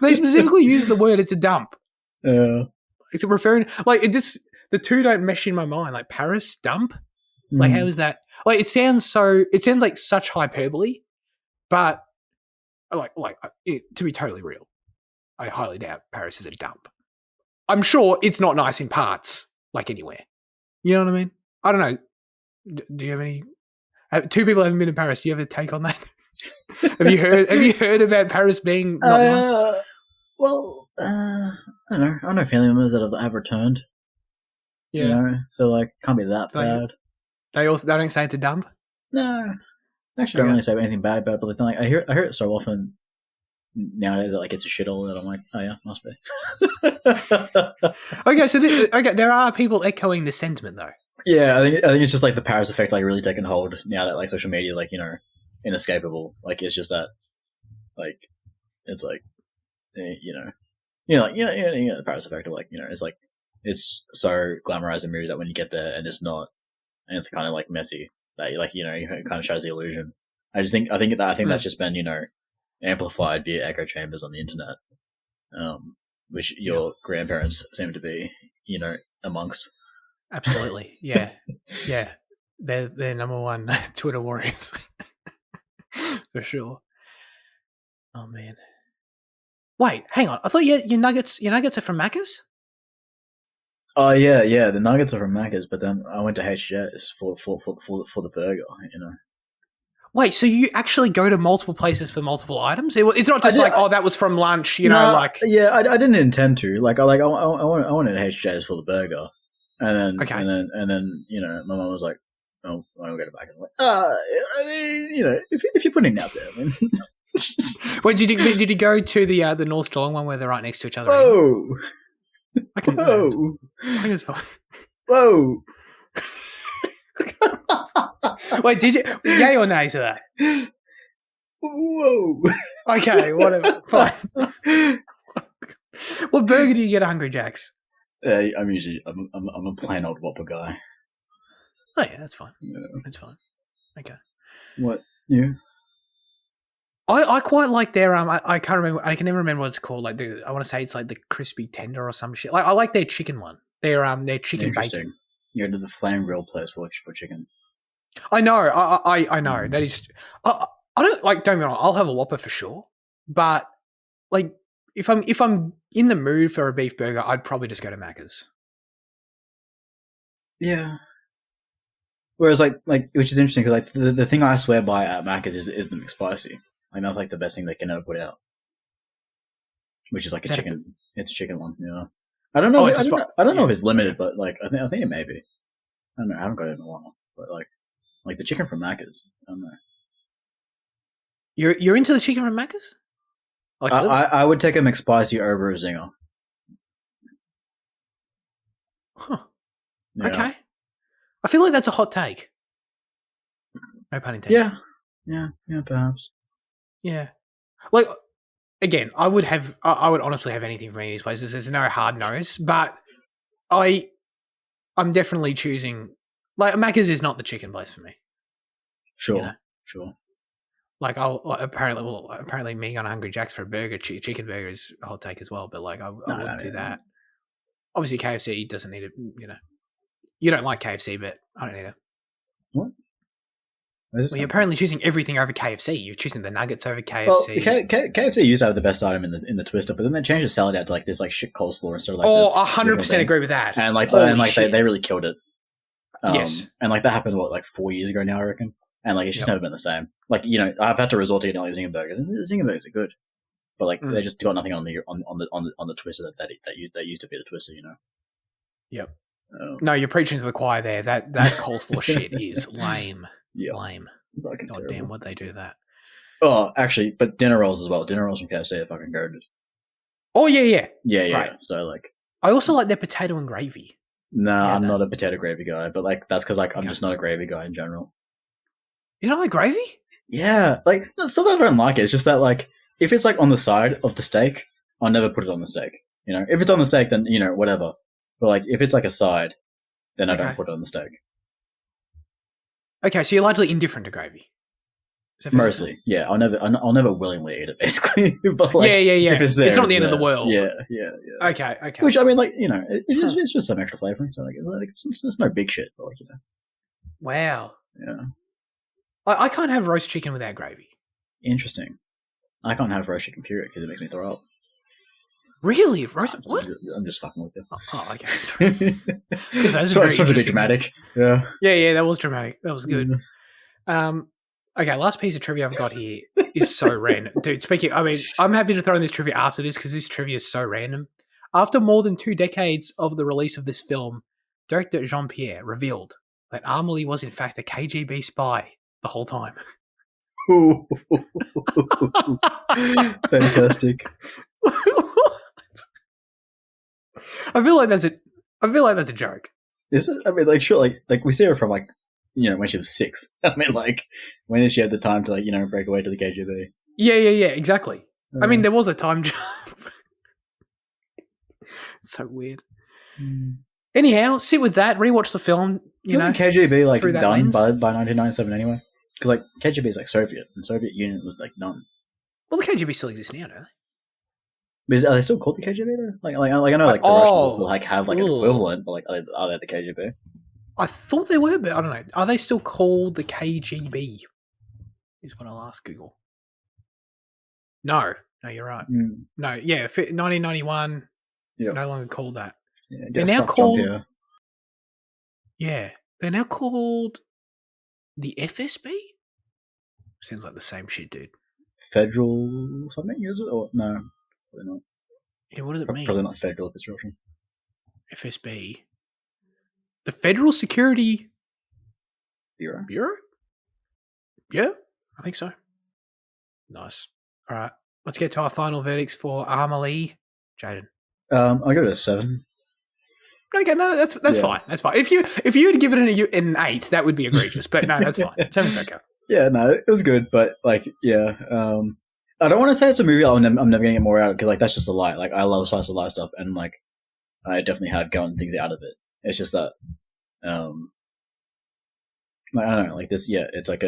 they specifically use the word "it's a dump." Yeah, like, referring, like, it just, the two don't mesh in my mind. Like, Paris dump. Like, how is that? Like, it sounds like such hyperbole, but to be totally real, I highly doubt Paris is a dump. I'm sure it's not nice in parts, like anywhere. You know what I mean? I don't know. Do you have any? Two people haven't been to Paris. Do you have a take on that? Have you heard about Paris being not nice? Well, I don't know. I know family members that have returned. Yeah. You know, so like, can't be that bad. They don't say it's a dump. No, actually, don't really say anything bad about it. But like, I hear it so often nowadays that like it's a shithole that I'm like, oh yeah, must be. Okay, so there are people echoing the sentiment though. Yeah, I think it's just like the Paris effect, like really taking hold now that like social media, like, you know, inescapable. Like, it's just that, like, it's like, the Paris effect of, like, you know, it's like, it's so glamorized in movies that when you get there and it's not, and it's kind of like messy, that, like, you know, it kind of shows the illusion. I think that's just been, you know, amplified via echo chambers on the internet, which your grandparents seem to be, you know, amongst. Absolutely, yeah. They're number one Twitter warriors for sure. Oh man, wait, hang on. I thought your nuggets are from Macca's. Oh yeah. The nuggets are from Macca's, but then I went to HJ's for the burger. You know. Wait, so you actually go to multiple places for multiple items? It's not just that was from lunch. You know, like, yeah, I didn't intend to. Like, I wanted HJ's for the burger. And then, you know, my mum was like, "Oh, I want to go to back." And I'm like, I mean, you know, if you're putting it out there, I mean. Wait, did you go to the North Geelong one where they're right next to each other? Whoa! I think it's fine. Whoa! Wait, did you? Yay or nay to that? Whoa! Okay, whatever. Fine. What burger do you get at Hungry Jack's? I'm a plain old Whopper guy. Oh yeah, that's fine. Yeah. That's fine. Okay. What? Yeah. I quite like their I can't remember. I can never remember what it's called. Like, I want to say it's like the crispy tender or some shit. Like, I like their chicken one. Their chicken bacon. You go to the flame grill place for chicken. I know. I know. That is. I don't like. Don't get me wrong. I'll have a Whopper for sure. But like, if I'm in the mood for a beef burger, I'd probably just go to Macca's. Yeah. Whereas like which is interesting because like the thing I swear by at Macca's is the McSpicy. Like, that's like the best thing they can ever put out. Which is like a chicken. It's a chicken one. Yeah. I don't know. I don't know if it's limited, but like I think it may be. I don't know. I haven't got it in a while, but like the chicken from Macca's. I don't know. You're into the chicken from Macca's? Like, I would take a McSpicy over a Zinger. Huh. Yeah. Okay. I feel like that's a hot take. No pun intended. Yeah, perhaps. Yeah. Like, again, I would honestly have anything from any of these places. There's no hard nose, but I'm definitely choosing, like, Macca's is not the chicken place for me. Sure. You know? Sure. Like, apparently me on Hungry Jack's for a burger, chicken burger is a hot take as well, but like, I wouldn't do that. Obviously, KFC doesn't need it, you know. You don't like KFC, but I don't need it. What? Well, you're apparently choosing everything over KFC. You're choosing the nuggets over KFC. Well, KFC used to have the best item in the Twister, but then they changed the salad out to like this like shit coleslaw instead of like. Oh, 100% agree with that. And like they really killed it. Yes. And like that happened like 4 years ago now, I reckon. And like it's just never been the same. Like I've had to resort to eating like zinger burgers, and the zinger burgers are good, but like they just got nothing on the Twister that used to be the Twister. Yep. No, you're preaching to the choir there. That coleslaw shit is lame. Yep. Lame. God damn, what'd they do to that? Oh, actually, but dinner rolls as well. Dinner rolls from KFC are fucking goated. Oh, yeah. Yeah. Right. So, like... I also like their potato and gravy. No, I'm not a potato gravy guy, but, like, that's because, like, I'm just not a gravy guy in general. You don't like gravy? Yeah. Like, it's not that I don't like it. It's just that, like, if it's, like, on the side of the steak, I'll never put it on the steak. If it's on the steak, then, whatever. But, like, if it's, like, a side, then I don't put it on the steak. Okay, so you're largely indifferent to gravy. Mostly, yeah. I'll never willingly eat it, basically. But like, yeah. If it's there, it's not the end of the world. Yeah. Okay. Which I mean, like it's just some extra flavoring. So like, it's no big shit. But like, Wow. Yeah. I can't have roast chicken without gravy. Interesting. I can't have roast chicken period because it makes me throw up. Really? Roast? What? I'm just fucking with you. Oh, okay. Sorry. Sorry to be dramatic. Yeah. Yeah. That was dramatic. That was good. Okay, last piece of trivia I've got here is so random. Dude, I'm happy to throw in this trivia after this because this trivia is so random. After more than 2 decades of the release of this film, director Jean-Pierre revealed that Amelie was in fact a KGB spy the whole time. Fantastic. I feel like that's a joke. Is it? I mean, like, sure, like we see her from like, when she was 6. I mean, like, when did she have the time to like, break away to the KGB? Yeah, exactly. I mean, there was a time jump. It's so weird. Anyhow, sit with that. Rewatch the film. You know, the KGB like done lens. by 1997 anyway, because like KGB is like Soviet, and Soviet Union was like done. Well, the KGB still exists now, don't they? Are they still called the KGB though? Like I know like the Russians still like have like an equivalent, but like are they the KGB? I thought they were, but I don't know. Are they still called the KGB? Is what I'll ask Google. No, you're right. No, 1991. Yep. No longer called that. Yeah, they're now called. Yeah, they're now called the FSB. Sounds like the same shit, dude. Federal something, is it? Or no, probably not. Yeah, what does it mean? Probably not federal if it's Russian. FSB. The Federal Security Bureau? Yeah, I think so. Nice. All right, let's get to our final verdicts for Amelie. Jayden. I'll give it a 7. Okay, no, that's fine. That's fine. If you were to give it an 8, that would be egregious. But no, that's fine. 7's okay. Yeah, no, it was good, but like, yeah, I don't want to say it's a movie I'm never going to get more out of, because like that's just a lie. Like I love slice of life stuff, and like I definitely have gotten things out of it. It's just that, like, I don't know, like this. Yeah, it's like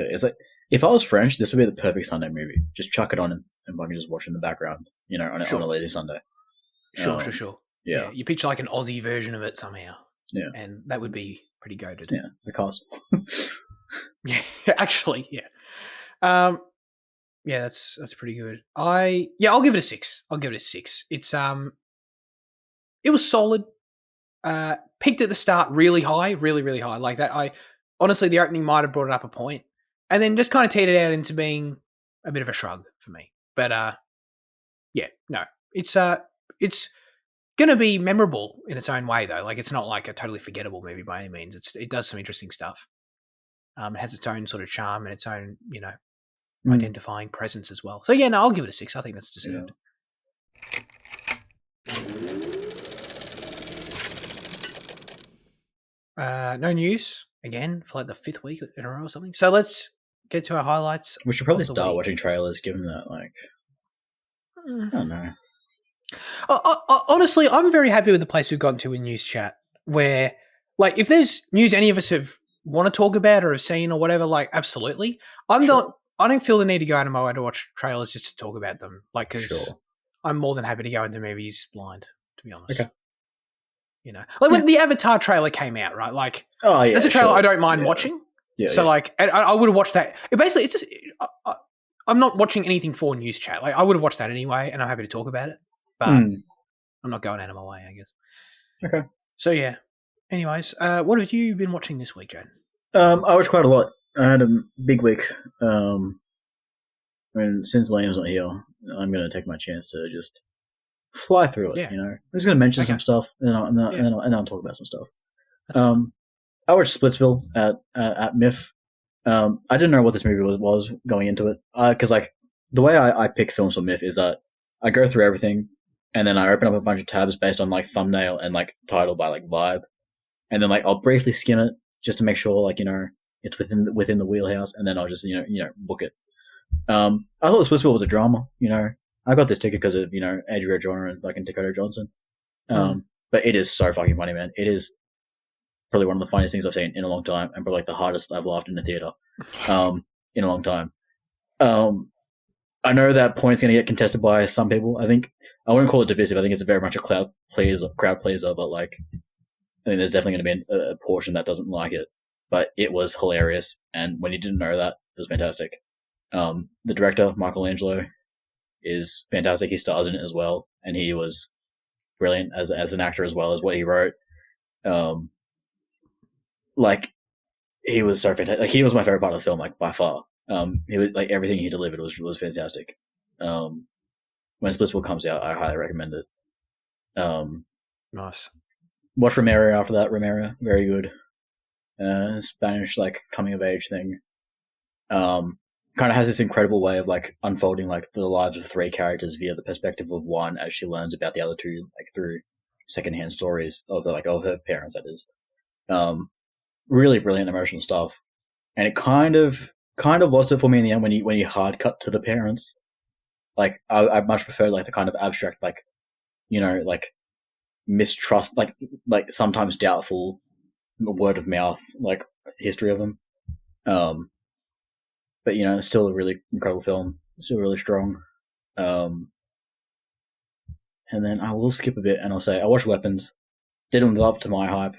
if I was French, this would be the perfect Sunday movie. Just chuck it on and I can just watch in the background, on a lazy Sunday. Sure. Yeah, you picture like an Aussie version of it somehow. Yeah, and that would be pretty goated. Yeah, the castle. Yeah, actually, yeah. Yeah, that's pretty good. I'll give it a 6. It's it was solid. Peaked at the start really high, really high. Like that. I honestly, the opening might have brought it up a point, and then just kind of teetered it out into being a bit of a shrug for me. But yeah, no, it's gonna be memorable in its own way though. Like it's not like a totally forgettable movie by any means. It does some interesting stuff. It has its own sort of charm and its own, identifying presence as well. So yeah, no, I'll give it a 6. I think that's deserved. Yeah. No news again for like the 5th week in a row or something. So let's get to our highlights. We should probably start watching trailers, given that like I don't know. Honestly, I'm very happy with the place we've gotten to in news chat. Where like if there's news any of us have want to talk about or have seen or whatever, like absolutely. I don't feel the need to go out of my way to watch trailers just to talk about them. Like, because I'm more than happy to go into movies blind, to be honest. Okay. Like when the Avatar trailer came out, right? Like, that's a trailer I don't mind watching. So like, I would have watched that. Basically, it's just I'm not watching anything for news chat. Like I would have watched that anyway, and I'm happy to talk about it. But I'm not going out of my way, I guess. Okay. So yeah. Anyways, what have you been watching this week, Jayden? I watched quite a lot. I had a big week. Since Liam's not here, I'm going to take my chance to just fly through it. Yeah. You know, I'm just going to mention some stuff, and then I'll talk about some stuff. I watched Splitsville at MIFF. I didn't know what this movie was going into it, because like the way I pick films for MIFF is that I go through everything, and then I open up a bunch of tabs based on like thumbnail and like title by like vibe, and then like I'll briefly skim it just to make sure like it's within the wheelhouse, and then I'll just book it. I thought Splitsville was a drama. I got this ticket because of Adria Arjona and fucking Dakota Johnson. But it is so fucking funny, man. It is probably one of the funniest things I've seen in a long time, and probably like the hardest I've laughed in the theater in a long time. I know that point's going to get contested by some people. I think I wouldn't call it divisive. I think it's very much a crowd pleaser, but like I think there's definitely going to be a portion that doesn't like it. But it was hilarious, and when you didn't know that, it was fantastic. The director, Michelangelo, is fantastic. He stars in it as well, and he was brilliant as an actor as well as what he wrote. Like he was so fantastic. Like he was my favorite part of the film, like by far. He was like everything he delivered was fantastic. When Splitsville comes out, I highly recommend it. Nice. Watch Romero after that. Romero, very good. Spanish like coming of age thing. Kind of has this incredible way of like unfolding like the lives of three characters via the perspective of one as she learns about the other two, like through secondhand stories of her parents. That is, really brilliant emotional stuff, and it kind of lost it for me in the end when you hard cut to the parents. Like I much prefer like the kind of abstract like like mistrust like sometimes doubtful word of mouth like history of them. But it's still a really incredible film. Still really strong. And then I will skip a bit and I'll say I watched Weapons. Didn't live up to my hype.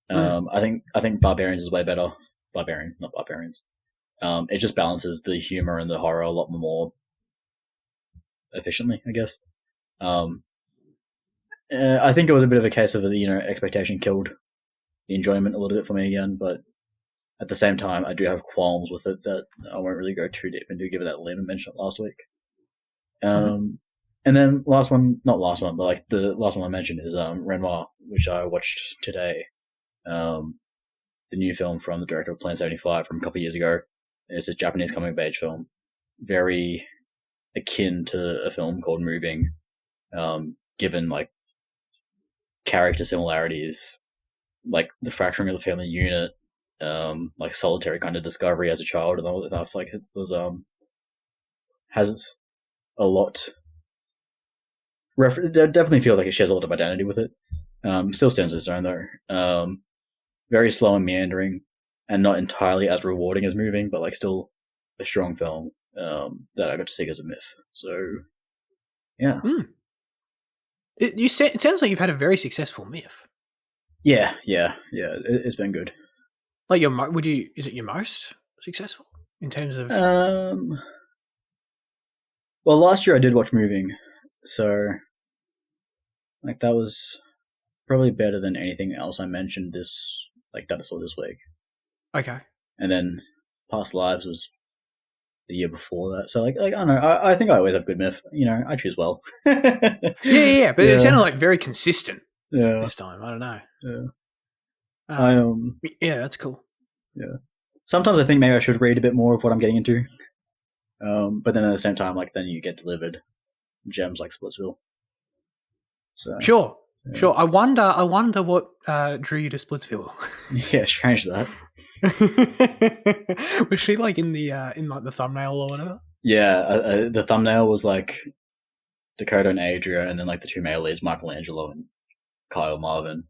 I think Barbarians is way better. Barbarian, not Barbarians. It just balances the humor and the horror a lot more efficiently, I guess. I think it was a bit of a case of expectation killed the enjoyment a little bit for me again, but at the same time, I do have qualms with it that I won't really go too deep into, given that Liam mentioned it last week. And then not last one, but like the last one I mentioned is Renoir, which I watched today. The new film from the director of Plan 75 from a couple of years ago. It's a Japanese coming-of-age film, very akin to a film called Moving, given like character similarities, like the fracturing of the family unit, like solitary kind of discovery as a child and all that stuff. Like it was has a lot. It definitely feels like it shares a lot of identity with it. Still stands on its own though. Very slow and meandering, and not entirely as rewarding as Moving, but like still a strong film that I got to see as a MIFF. So yeah. It sounds like you've had a very successful MIFF. Yeah. It's been good. Like is it your most successful in terms of? Well, last year I did watch Moving, so like that was probably better than anything else I mentioned that I saw this week. Okay. And then Past Lives was the year before that, so like I don't know. I think I always have good MIFF. I choose well. yeah, but it sounded like very consistent. Yeah. This time, I don't know. Yeah. Yeah, that's cool. Yeah. Sometimes I think maybe I should read a bit more of what I'm getting into. But then at the same time, like then you get delivered gems like Splitsville. So Sure. I wonder what drew you to Splitsville. Yeah, strange that. Was she like in the like the thumbnail or whatever? Yeah, the thumbnail was like Dakota and Adria, and then like the two male leads, Michelangelo and Kyle Marvin,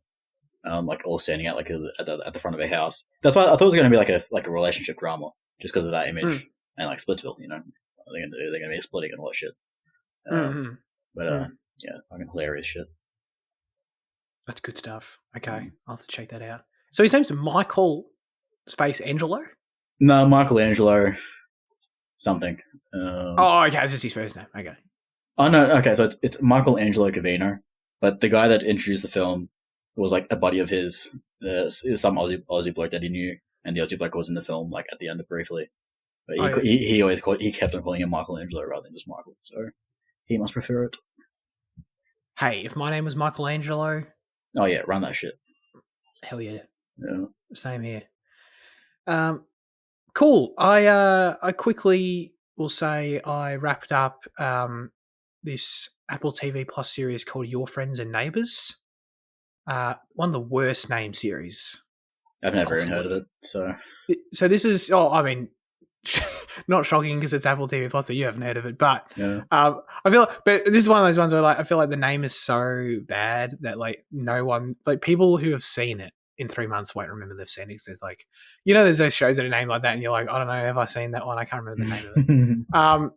like all standing out like at the front of a house. That's why I thought it was going to be like a relationship drama, just because of that image and like Splitsville. They're going to be splitting and all that shit. But yeah, fucking hilarious shit. That's good stuff. Okay, I'll have to check that out. So his name's Michael space Angelo? No, Michelangelo something. Okay, this is his first name. Okay. Oh, no, okay, so it's Michelangelo Cavino, but the guy that introduced the film was like a buddy of his, some Aussie bloke that he knew, and the Aussie bloke was in the film like at the end briefly. But he kept on calling him Michelangelo rather than just Michael, so he must prefer it. Hey, if my name was Michelangelo... Oh yeah, run that shit. Hell yeah. Yeah. Same here. Cool. I quickly will say I wrapped up this Apple TV Plus series called Your Friends and Neighbours. One of the worst named series. I've never even heard of it. So this is, not shocking because it's Apple TV Plus, so you haven't heard of it. But yeah. I feel, but this is one of those ones where like I feel like the name is so bad that like no one, like people who have seen it in 3 months won't remember they've seen it. There's like, there's those shows that are named like that, and you're like, I don't know, have I seen that one? I can't remember the name of it.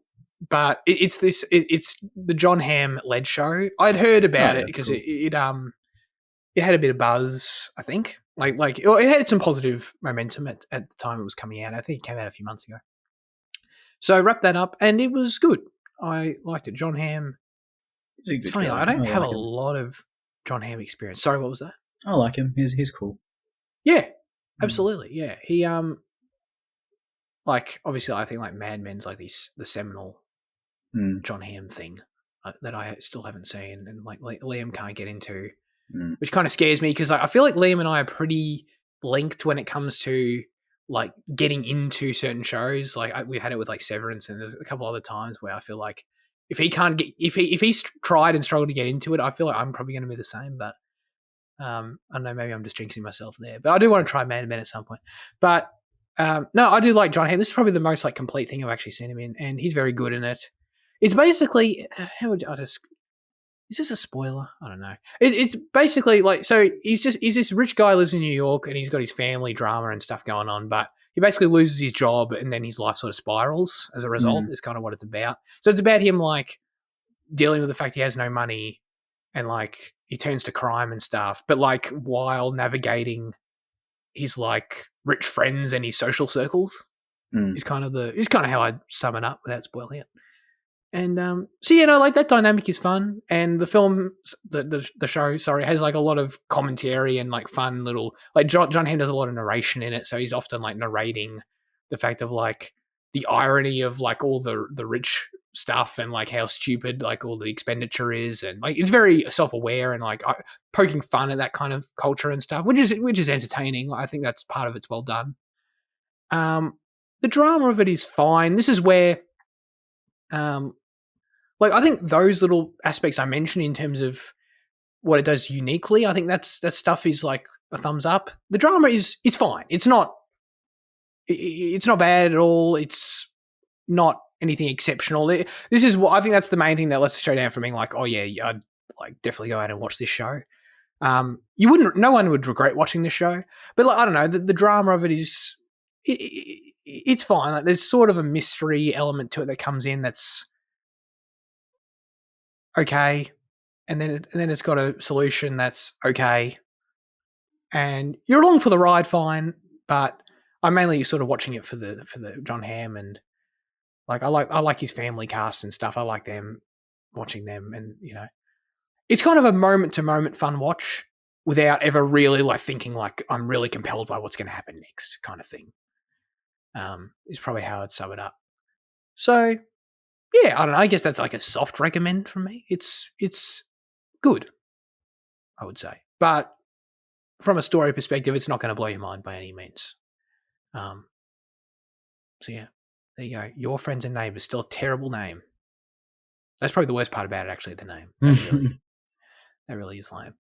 But it's the John Hamm led show. I'd heard about it because cool. it had a bit of buzz, I think. Like it had some positive momentum at the time it was coming out. I think it came out a few months ago. So I wrapped that up, and it was good. I liked it. John Hamm. It's funny. I don't have a lot of John Hamm experience. Sorry, what was that? I like him. He's cool. Yeah, absolutely. Yeah, he like obviously I think like Mad Men's like the seminal John Hamm thing that I still haven't seen, and like Liam can't get into. Which kind of scares me because I feel like Liam and I are pretty linked when it comes to like getting into certain shows. Like we had it with like Severance, and there's a couple other times where I feel like if he can't get, if he's tried and struggled to get into it, I feel like I'm probably going to be the same. But I don't know, maybe I'm just jinxing myself there. But I do want to try Mad Men at some point. But no, I do like John Hamm. This is probably the most like complete thing I've actually seen him in, and he's very good in it. It's basically how would I just. Is this a spoiler? I don't know. It's basically like, so he's this rich guy lives in New York, and he's got his family drama and stuff going on, but he basically loses his job, and then his life sort of spirals as a result. Is kind of what it's about. So it's about him like dealing with the fact he has no money, and like he turns to crime and stuff, but like while navigating his like rich friends and his social circles. Is kind of how I'd sum it up without spoiling it. And so like that dynamic is fun, and the film, the show, has like a lot of commentary and like fun little like John Hamm does a lot of narration in it, so he's often like narrating the fact of like the irony of like all the rich stuff and like how stupid like all the expenditure is, and like it's very self-aware and like poking fun at that kind of culture and stuff, which is entertaining. I think that's part of it's well done. The drama of it is fine. This is where like I think those little aspects I mentioned in terms of what it does uniquely, I think that stuff is like a thumbs up. The drama it's fine. It's not bad at all. It's not anything exceptional. This is what I think that's the main thing that lets the show down from being like, oh yeah, I'd like definitely go out and watch this show. No one would regret watching this show, but like I don't know, the drama of it is it's fine. Like there's sort of a mystery element to it that comes in that's okay, and then it's got a solution that's okay, and you're along for the ride fine. But I'm mainly sort of watching it for the John Hamm, and like I like his family cast and stuff. I like them, watching them, and it's kind of a moment to moment fun watch without ever really like thinking like I'm really compelled by what's going to happen next kind of thing. Is probably how I'd sum it up. So yeah, I don't know. I guess that's like a soft recommend from me. It's good, I would say. But from a story perspective, it's not going to blow your mind by any means. So yeah, there you go. Your Friends and Neighbours, still a terrible name. That's probably the worst part about it, actually, the name. That really is lame.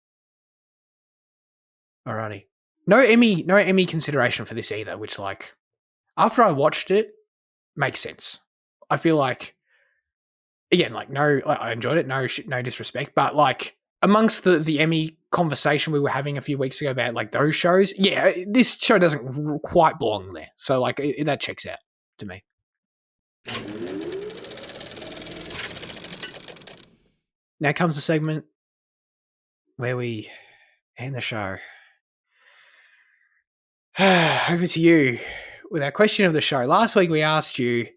Alrighty. No Emmy consideration for this either, which like, after I watched it, makes sense. I feel like, again, like I enjoyed it, no disrespect, but like amongst the Emmy conversation we were having a few weeks ago about like those shows, yeah, this show doesn't quite belong there. So like that checks out to me. Now comes the segment where we end the show. Over to you with our question of the show. Last week we asked you,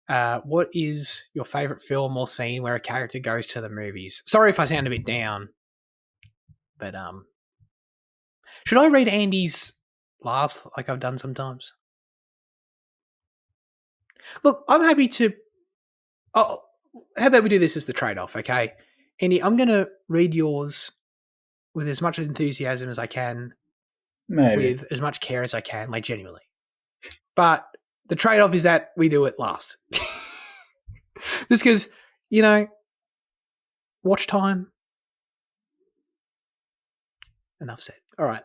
what is your favourite film or scene where a character goes to the movies? Sorry if I sound a bit down, but should I read Andy's last like I've done sometimes? Look, I'm happy to. Oh, how about we do this as the trade-off, okay? Andy, I'm going to read yours with as much enthusiasm as I can, with as much care as I can, like genuinely. But the trade-off is that we do it last. Just because, watch time. Enough said. All right.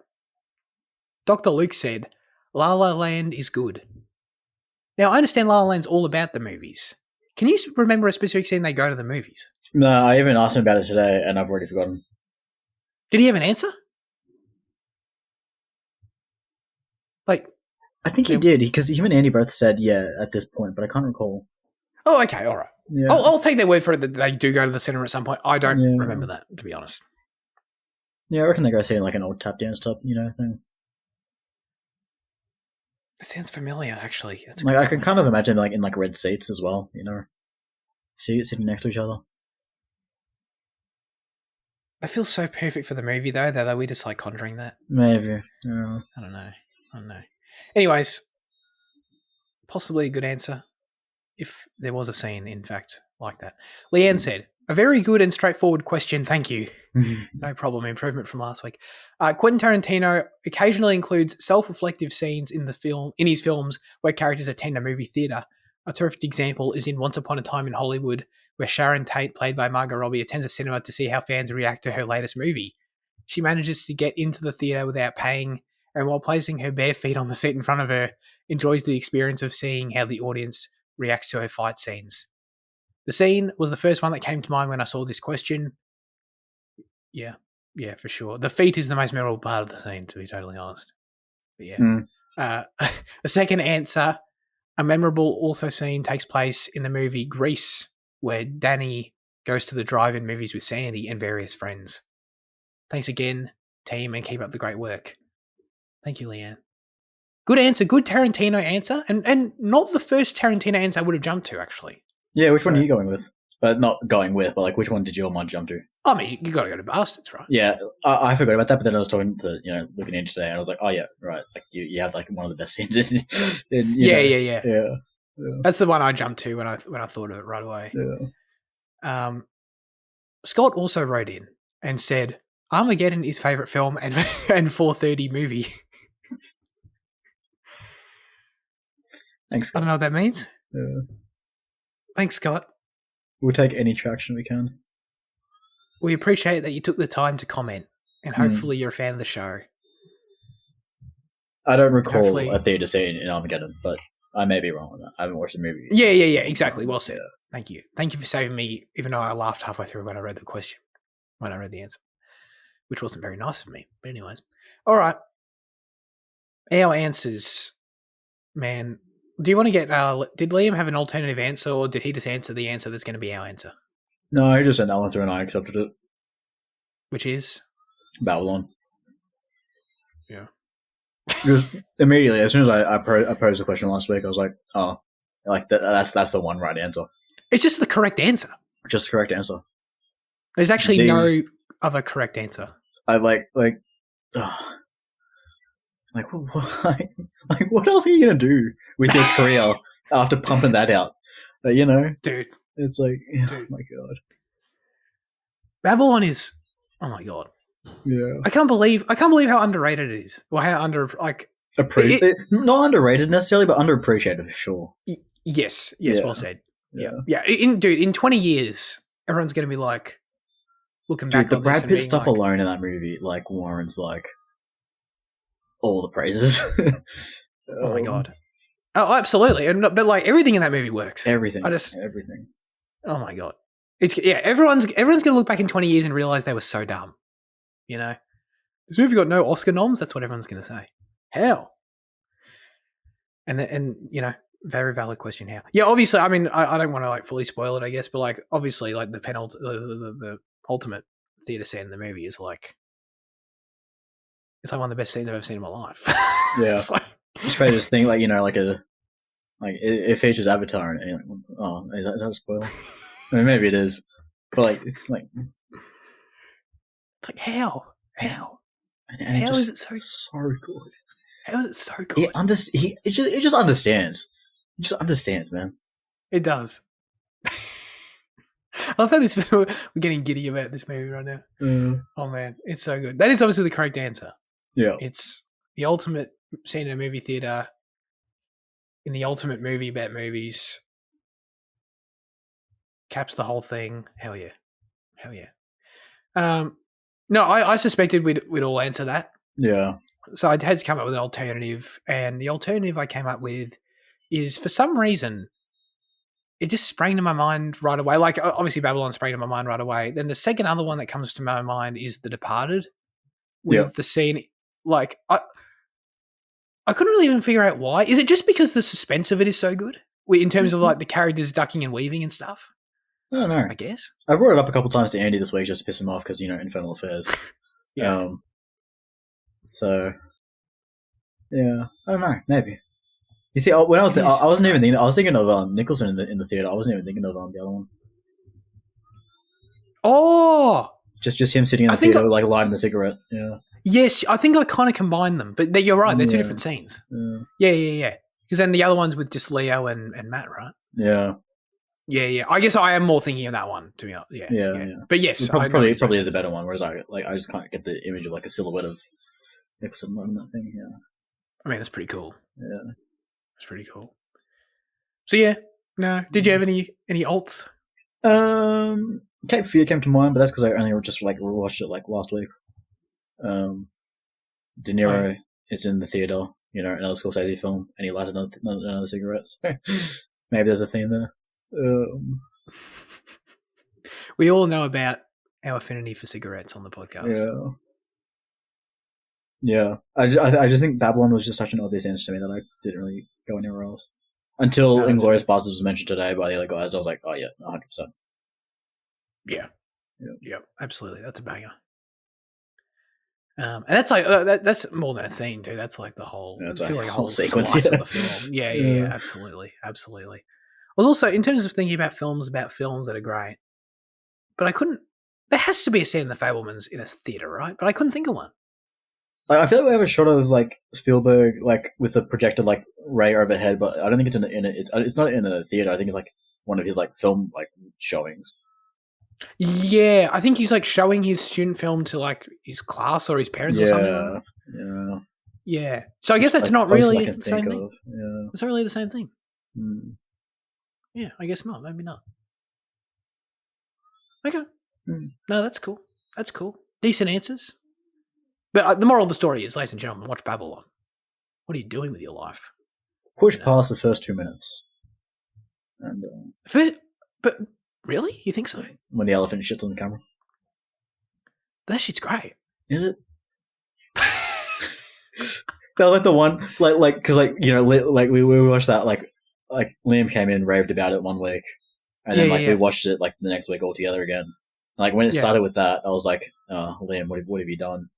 Dr. Luke said, La La Land is good. Now, I understand La La Land's all about the movies. Can you remember a specific scene they go to the movies? No, I even asked him about it today, and I've already forgotten. Did he have an answer? Like, I think he did, because him and Andy both said yeah at this point, but I can't recall. Oh, okay, all right. Yeah. I'll take their word for it that they do go to the cinema at some point. I don't remember that, to be honest. Yeah, I reckon they go see like an old tap dance type, thing. It sounds familiar, actually. Like I can kind of imagine like in like red seats as well, sitting next to each other. That feels so perfect for the movie, though, that are we just like conjuring that? Maybe. Yeah. I don't know. Anyways, possibly a good answer if there was a scene, in fact, like that. Leanne said, a very good and straightforward question, thank you. No problem, improvement from last week. Quentin Tarantino occasionally includes self-reflective scenes in his films where characters attend a movie theatre. A terrific example is in Once Upon a Time in Hollywood, where Sharon Tate, played by Margot Robbie, attends a cinema to see how fans react to her latest movie. She manages to get into the theatre without paying, and while placing her bare feet on the seat in front of her, enjoys the experience of seeing how the audience reacts to her fight scenes. The scene was the first one that came to mind when I saw this question. Yeah, for sure. The feet is the most memorable part of the scene, to be totally honest. But yeah. The second answer, a memorable also scene takes place in the movie Grease, where Danny goes to the drive-in movies with Sandy and various friends. Thanks again, team, and keep up the great work. Thank you, Leanne. Good answer. Good Tarantino answer. And not the first Tarantino answer I would have jumped to, actually. Yeah, which one are you going with? Not going with, but like which one did your mind jump to? I mean, you got to go to Bastards, right? Yeah, I forgot about that, but then I was talking to, looking into today, and I was like, oh yeah, right. Like you have like one of the best scenes in Yeah. That's the one I jumped to when I thought of it right away. Yeah. Scott also wrote in and said, Armageddon is favourite film and 4:30 movie. Thanks, Scott. I don't know what that means. Yeah. Thanks, Scott. We'll take any traction we can. We appreciate that you took the time to comment, and hopefully you're a fan of the show. I don't recall a theatre scene in Armageddon, but I may be wrong on that. I haven't watched the movie. Yeah, exactly. Well said. Thank you. Thank you for saving me, even though I laughed halfway through when I read the question, when I read the answer, which wasn't very nice of me. But anyways. All right. Our answers, man. Do you want to get... did Liam have an alternative answer, or did he just answer the answer that's going to be our answer? No, he just sent that one through and I accepted it. Which is? Babylon. Yeah. Just immediately, as soon as I posed the question last week, I was like, oh, like that's the one right answer. It's just the correct answer. Just the correct answer. There's actually no other correct answer. I like what else are you gonna do with your career after pumping that out? Dude, it's like, oh my god, Babylon is, oh my god, yeah. I can't believe how underrated it is, or how not underrated necessarily, but underappreciated for sure. Yes, well said. Yeah. In 20 years, everyone's gonna be like looking back. The Brad Pitt stuff alone in that movie, like warrants like all the praises. Oh my god! Oh, absolutely, but like everything in that movie works. Everything. Everything. Oh my god! Everyone's gonna look back in 20 years and realize they were so dumb. This movie got no Oscar noms. That's what everyone's gonna say. How? And very valid question. How? Yeah, obviously. I mean, I don't want to like fully spoil it, I guess, but like obviously, like the ultimate theater scene in the movie is like it's like one of the best scenes I've ever seen in my life. Yeah. It's like, just try this thing, like, it features Avatar in it. Like, oh, is that a spoiler? I mean, maybe it is, but it's like how and how is it so good? How is it so good? It just understands. It just understands, man. It does. I love how we're getting giddy about this movie right now. Oh man, it's so good. That is obviously the correct answer. Yeah, it's the ultimate scene in a movie theater. In the ultimate movie about movies, caps the whole thing. Hell yeah. No, I suspected we'd all answer that. Yeah. So I had to come up with an alternative, and the alternative I came up with is, for some reason, it just sprang to my mind right away. Like, obviously, Babylon sprang to my mind right away. Then the second other one that comes to my mind is The Departed, with the scene. Like, I couldn't really even figure out why. Is it just because the suspense of it is so good in terms of like the characters ducking and weaving and stuff? I don't know. I guess I brought it up a couple times to Andy this week just to piss him off because Infernal Affairs. Yeah. So yeah, I don't know. Maybe. You see, when I was I wasn't even thinking. I was thinking of Nicholson in the theater. I wasn't even thinking of the other one. Oh, just him sitting in the theater, like lighting the cigarette. Yeah. Yes, I think I kind of combined them, but you're right. They're two different scenes. Yeah. Because then the other one's with just Leo and Matt, right? Yeah. Yeah. I guess I am more thinking of that one, to be honest. Yeah. But yes, it probably is a better one. Whereas I just can't get the image of like a silhouette of Nicholson on that thing. Yeah. I mean, that's pretty cool. Yeah. That's pretty cool. So yeah, no. Did you have any alts? Cape Fear came to mind, but that's because I only just like rewatched it like last week. De Niro is in the theater, another Scorsese film, and he lights another cigarette. So maybe there's a theme there. We all know about our affinity for cigarettes on the podcast. Yeah. I just think Babylon was just such an obvious answer to me that I didn't really go anywhere else until Inglourious Basterds was mentioned today by the other guys. I was like, oh yeah, 100%. Yeah, absolutely. That's a banger. And that's like that's more than a scene too. That's like the whole, like a whole sequence of the film. Yeah, absolutely. I was also, in terms of thinking about films that are great, but I couldn't. There has to be a scene in The Fabelmans in a theater, right? But I couldn't think of one. I feel like we have a shot of like Spielberg, like with a projector like ray overhead, but I don't think it's not in a theater. I think it's like one of his like film like showings. Yeah, I think he's like showing his student film to like his class or his parents or something. Yeah. So I guess that's not really the same thing. Yeah. It's not really the same thing. Yeah, I guess not. Maybe not. Okay. No, that's cool. Decent answers. But the moral of the story is, ladies and gentlemen, watch Babylon. What are you doing with your life? Push past the first 2 minutes. And but really? You think so? When the elephant shits on the camera. That shit's great. Is it? That was like the one, because we watched that, like Liam came in, raved about it one week, and then we watched it like the next week all together again. Like when it started with that, I was like, oh, Liam, what have you done?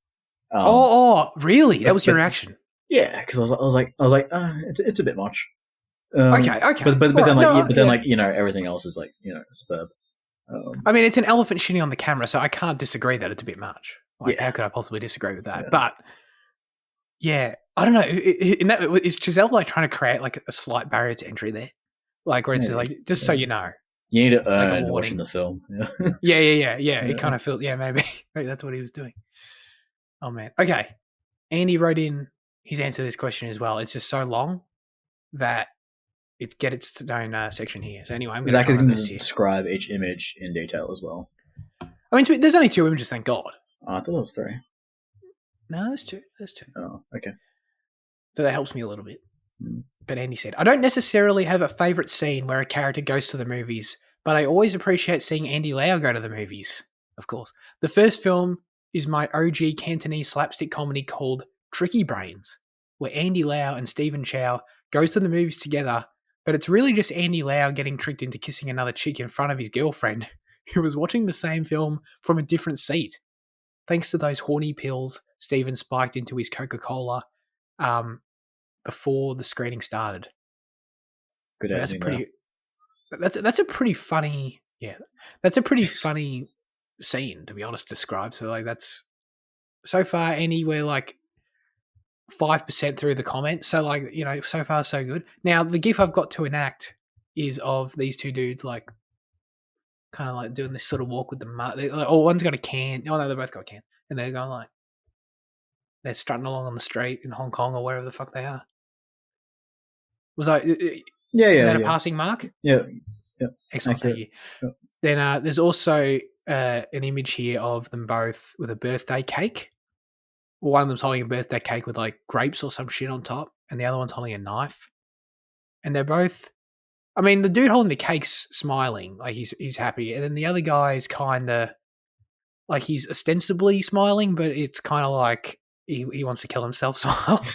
Really? That was your reaction? Yeah, because I was like, it's a bit much. Okay. But then everything else is like superb. I mean, it's an elephant shitting on the camera, so I can't disagree that it's a bit much. How could I possibly disagree with that? Yeah. But yeah, I don't know. Is Giselle like trying to create like a slight barrier to entry there, like where it's like just so you know, you need to earn watching the film. Yeah. It kind of feels maybe that's what he was doing. Oh man. Okay, Andy wrote in his answer to this question as well. It's just so long that it get its own section here. So anyway, Zach is going to describe each image in detail as well. I mean, there's only 2 images, thank God. Oh, I thought there was 3. No, there's 2. Oh, okay. So that helps me a little bit. But Andy said, I don't necessarily have a favourite scene where a character goes to the movies, but I always appreciate seeing Andy Lau go to the movies, of course. The first film is my OG Cantonese slapstick comedy called Tricky Brains, where Andy Lau and Stephen Chow goes to the movies together, but it's really just Andy Lau getting tricked into kissing another chick in front of his girlfriend who was watching the same film from a different seat. thanks to those horny pills Steven spiked into his Coca-Cola before the screening started. Good editing. That's a pretty funny that's a pretty funny scene, to be honest, described. So like that's so far anywhere like 5% through the comments. So like, you know, so far so good. Now the GIF I've got to enact is of these two dudes like kind of like doing this sort of walk with the one's got a can. Oh no, they both got a can, and they're going like they're strutting along on the street in Hong Kong or wherever the fuck they are. Was I? Was that a passing mark? Yeah. Excellent. Thank you. Yeah. Then there's also an image here of them both with a birthday cake. One of them's holding a birthday cake with like grapes or some shit on top, and the other one's holding a knife. And they're both. I mean, the dude holding the cake's smiling, like he's happy, and then the other guy is kind of like he's ostensibly smiling, but it's kind of like he wants to kill himself smile.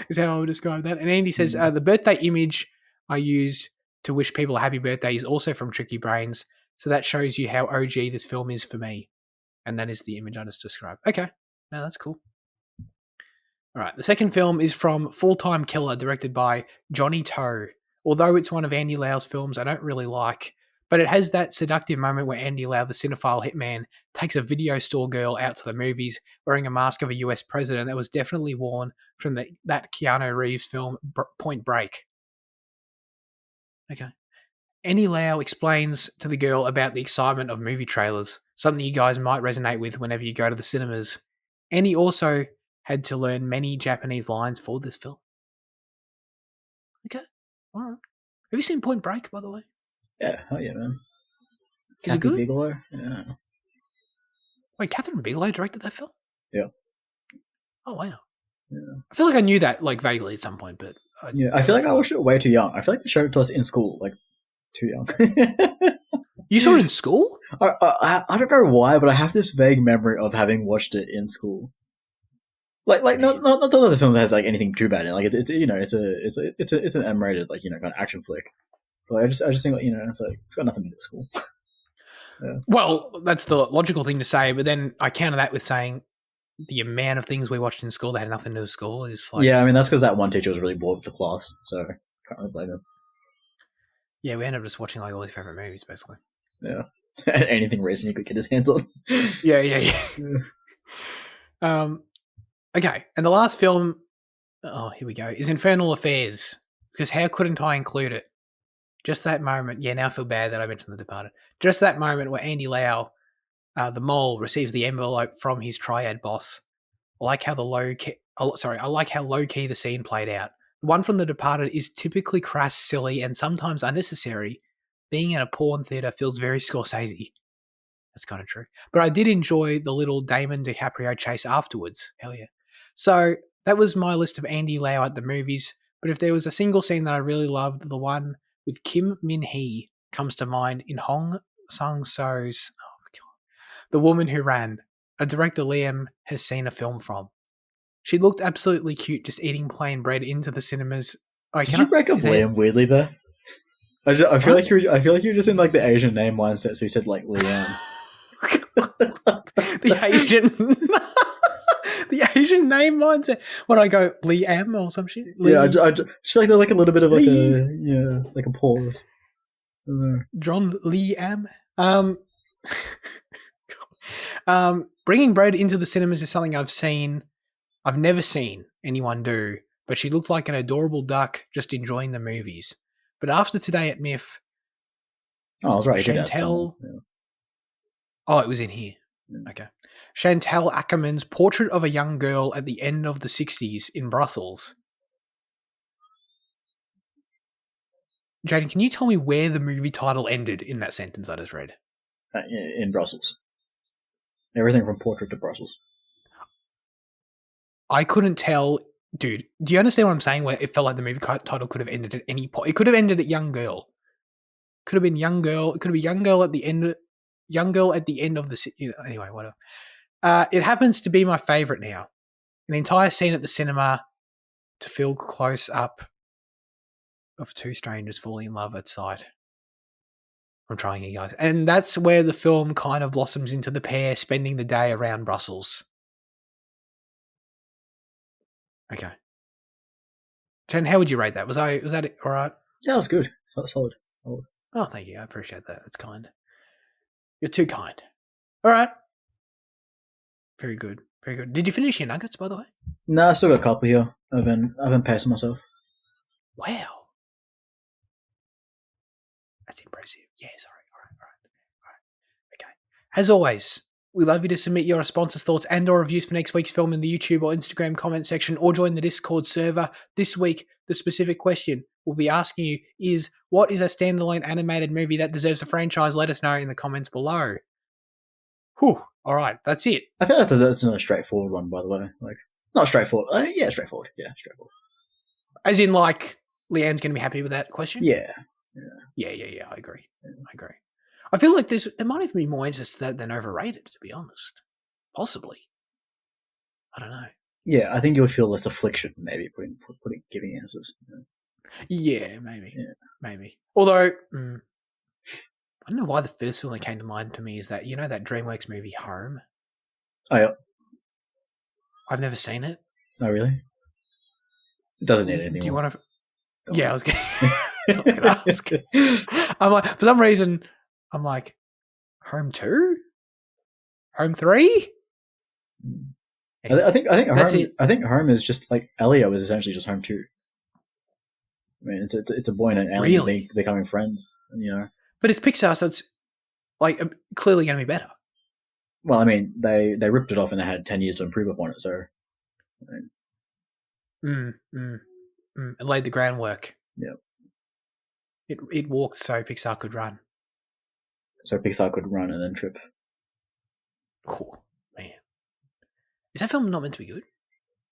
Is how I would describe that. And Andy says the birthday image I use to wish people a happy birthday is also from Tricky Brains, so that shows you how OG this film is for me. And that is the image I just described. Okay, no, that's cool. All right, the second film is from Full Time Killer, directed by Johnny To. Although it's one of Andy Lau's films I don't really like, but it has that seductive moment where Andy Lau, the cinephile hitman, takes a video store girl out to the movies wearing a mask of a US president that was definitely worn from that Keanu Reeves film, Point Break. Okay. Andy Lau explains to the girl about the excitement of movie trailers, something you guys might resonate with whenever you go to the cinemas. Andy also had to learn many Japanese lines for this film. Okay. All right. Have you seen Point Break, by the way? Yeah. Oh, yeah, man. Is it good? Bigelow? Yeah. Wait, Catherine Bigelow directed that film? Yeah. Oh, wow. Yeah. I feel like I knew that like vaguely at some point, but I feel like I watched it way too young. I feel like they showed it to us in school, like too young. You saw it in school? I don't know why, but I have this vague memory of having watched it in school. Like not that the film has like anything too bad in it. Like it's you know it's an M-rated like you know kind of action flick. But I just think like, you know it's like it's got nothing to do with school. Yeah. Well, that's the logical thing to say, but then I counter that with saying the amount of things we watched in school that had nothing to do with school is like... Yeah, I mean, that's because that one teacher was really bored with the class, so can't really blame him. Yeah, we ended up just watching like all his favourite movies, basically. Yeah. Anything recent he could get his hands on. Yeah. Okay, and the last film, here we go, is Infernal Affairs, because how couldn't I include it? Just that moment, now I feel bad that I mentioned The Departed. Just that moment where Andy Lau, the mole, receives the envelope from his triad boss. I like how low key the scene played out. The one from The Departed is typically crass, silly, and sometimes unnecessary. Being in a porn theatre feels very Scorsese. That's kind of true. But I did enjoy the little Damon DiCaprio chase afterwards. Hell yeah. So that was my list of Andy Lau at the movies. But if there was a single scene that I really loved, the one with Kim Min-hee comes to mind in Hong Sang-soo's The Woman Who Ran, a director Liam has seen a film from. She looked absolutely cute just eating plain bread into the cinemas. Did you break up Liam weirdly there? I feel like you're just in like the Asian name mindset, so you said like Liam. The Asian name mindset. What, I go Liam or some shit? Yeah, I just feel like there's like a little bit of like like a pause. John Liam. Bringing bread into the cinemas is something I've never seen anyone do, but she looked like an adorable duck just enjoying the movies. But after today at MIFF, I was right. Chantal... Oh, it was in here. Yeah. Okay. Chantal Ackerman's Portrait of a Young Girl at the End of the 60s in Brussels. Jayden, can you tell me where the movie title ended in that sentence I just read? In Brussels. Everything from Portrait to Brussels. I couldn't tell... Dude, do you understand what I'm saying? Where it felt like the movie title could have ended at any point. It could have ended at Young Girl. Could have been Young Girl. It could have been Young Girl at the end. Young Girl at the end of the... anyway, whatever. It happens to be my favourite now. An entire scene at the cinema to feel close up of two strangers falling in love at sight. I'm trying here, guys. And that's where the film kind of blossoms into the pair spending the day around Brussels. Okay. Jen, how would you rate that? Was that all right? Yeah, it was good. Solid. Oh, thank you. I appreciate that. That's kind. You're too kind. All right. Very good. Very good. Did you finish your nuggets, by the way? No, I still got a couple here. I've been pacing myself. Wow. That's impressive. Yeah, sorry. All right. Okay. As always, we love you to submit your responses, thoughts, and or reviews for next week's film in the YouTube or Instagram comment section, or join the Discord server. This week, the specific question we'll be asking you is, what is a standalone animated movie that deserves a franchise? Let us know in the comments below. Whew. All right, that's it. I think that's another straightforward one, by the way. Like, not straightforward. Yeah, straightforward. Yeah, straightforward. As in, like, Leanne's going to be happy with that question? Yeah. I agree. I feel like there might even be more interest to that than overrated, to be honest. Possibly. I don't know. Yeah, I think you'll feel less affliction, maybe, giving answers. Yeah, maybe. Although, I don't know why the first film that came to mind to me is that, that DreamWorks movie Home? Oh, yeah. I've never seen it. Oh, really? It doesn't need anything. Do you want to... Yeah, I was going to ask. I'm like, for some reason, I'm like, Home 2? Home 3? I think That's Home, it. I think Home is just like Elio is essentially just Home 2. I mean, it's a boy and an alien really? Becoming friends, But it's Pixar, so it's like clearly going to be better. Well, I mean, they ripped it off and they had 10 years to improve upon it, so. It laid the groundwork. Yeah. It walked so Pixar could run. So Pixar could run and then trip. Oh, man. Is that film not meant to be good?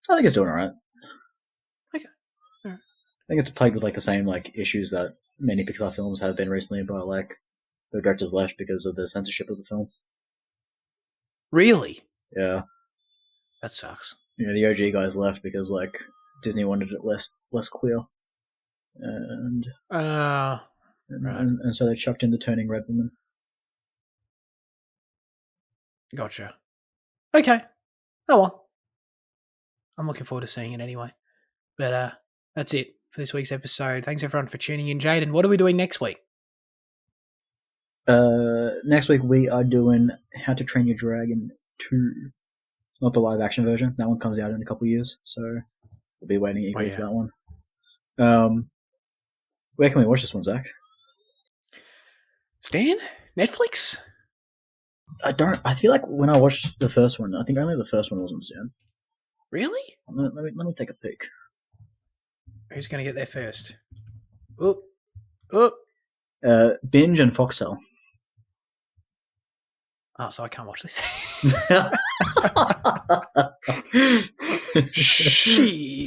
I think it's doing all right. Okay. All right. I think it's plagued with like the same like issues that many Pixar films have been recently, but like the directors left because of the censorship of the film. Really? Yeah. That sucks. The OG guys left because like Disney wanted it less queer, and so they chucked in the Turning Red Woman. Gotcha. Okay. Oh well. I'm looking forward to seeing it anyway. But that's it for this week's episode. Thanks everyone for tuning in. Jayden, what are we doing next week? Next week we are doing How to Train Your Dragon 2. Not the live action version. That one comes out in a couple of years, so we'll be waiting eagerly for that one. Where can we watch this one, Zach? Stan? Netflix? I feel like when I watched the first one, I think only the first one was on Stan. Really? Let me take a peek. Who's going to get there first? Oh. Binge and Foxtel. Oh, so I can't watch this. Shit.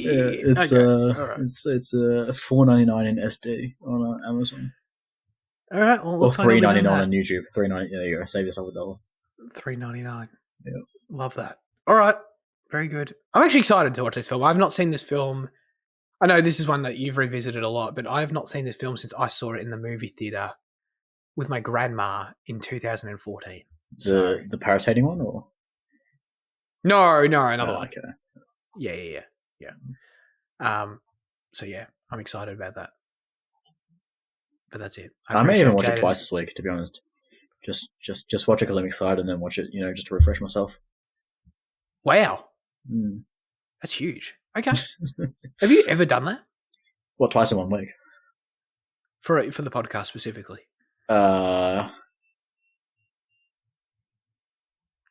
It's right. it's $4.99 in SD on Amazon. All right. Well, or $3.99 on YouTube. $3.99. There you go. Save yourself $1. $3.99. Yeah. Love that. All right. Very good. I'm actually excited to watch this film. I've not seen this film. I know this is one that you've revisited a lot, but I have not seen this film since I saw it in the movie theater with my grandma in 2014. The parasailing one, or no, another one. Okay. Yeah. So yeah, I'm excited about that. But that's it. I may even watch it twice this week, to be honest. Just watch it because I'm excited, and then watch it, just to refresh myself. Wow, that's huge. Okay, have you ever done that? What, twice in 1 week? For the podcast specifically?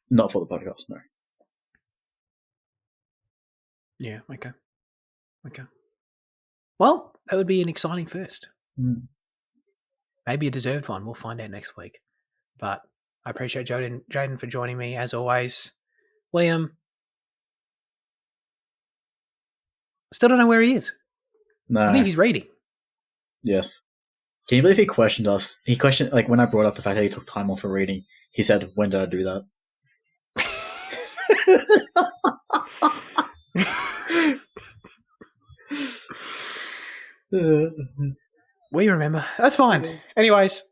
Not for the podcast, no. Yeah, okay. Well, that would be an exciting first. Maybe a deserved one. We'll find out next week. But I appreciate Jayden for joining me, as always. Liam, still don't know where he is. No. I think he's reading. Yes. Can you believe he questioned us? He questioned, like, when I brought up the fact that he took time off for reading, he said, "When did I do that?" We remember. That's fine. Anyways,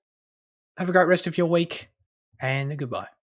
Have a great rest of your week, and goodbye.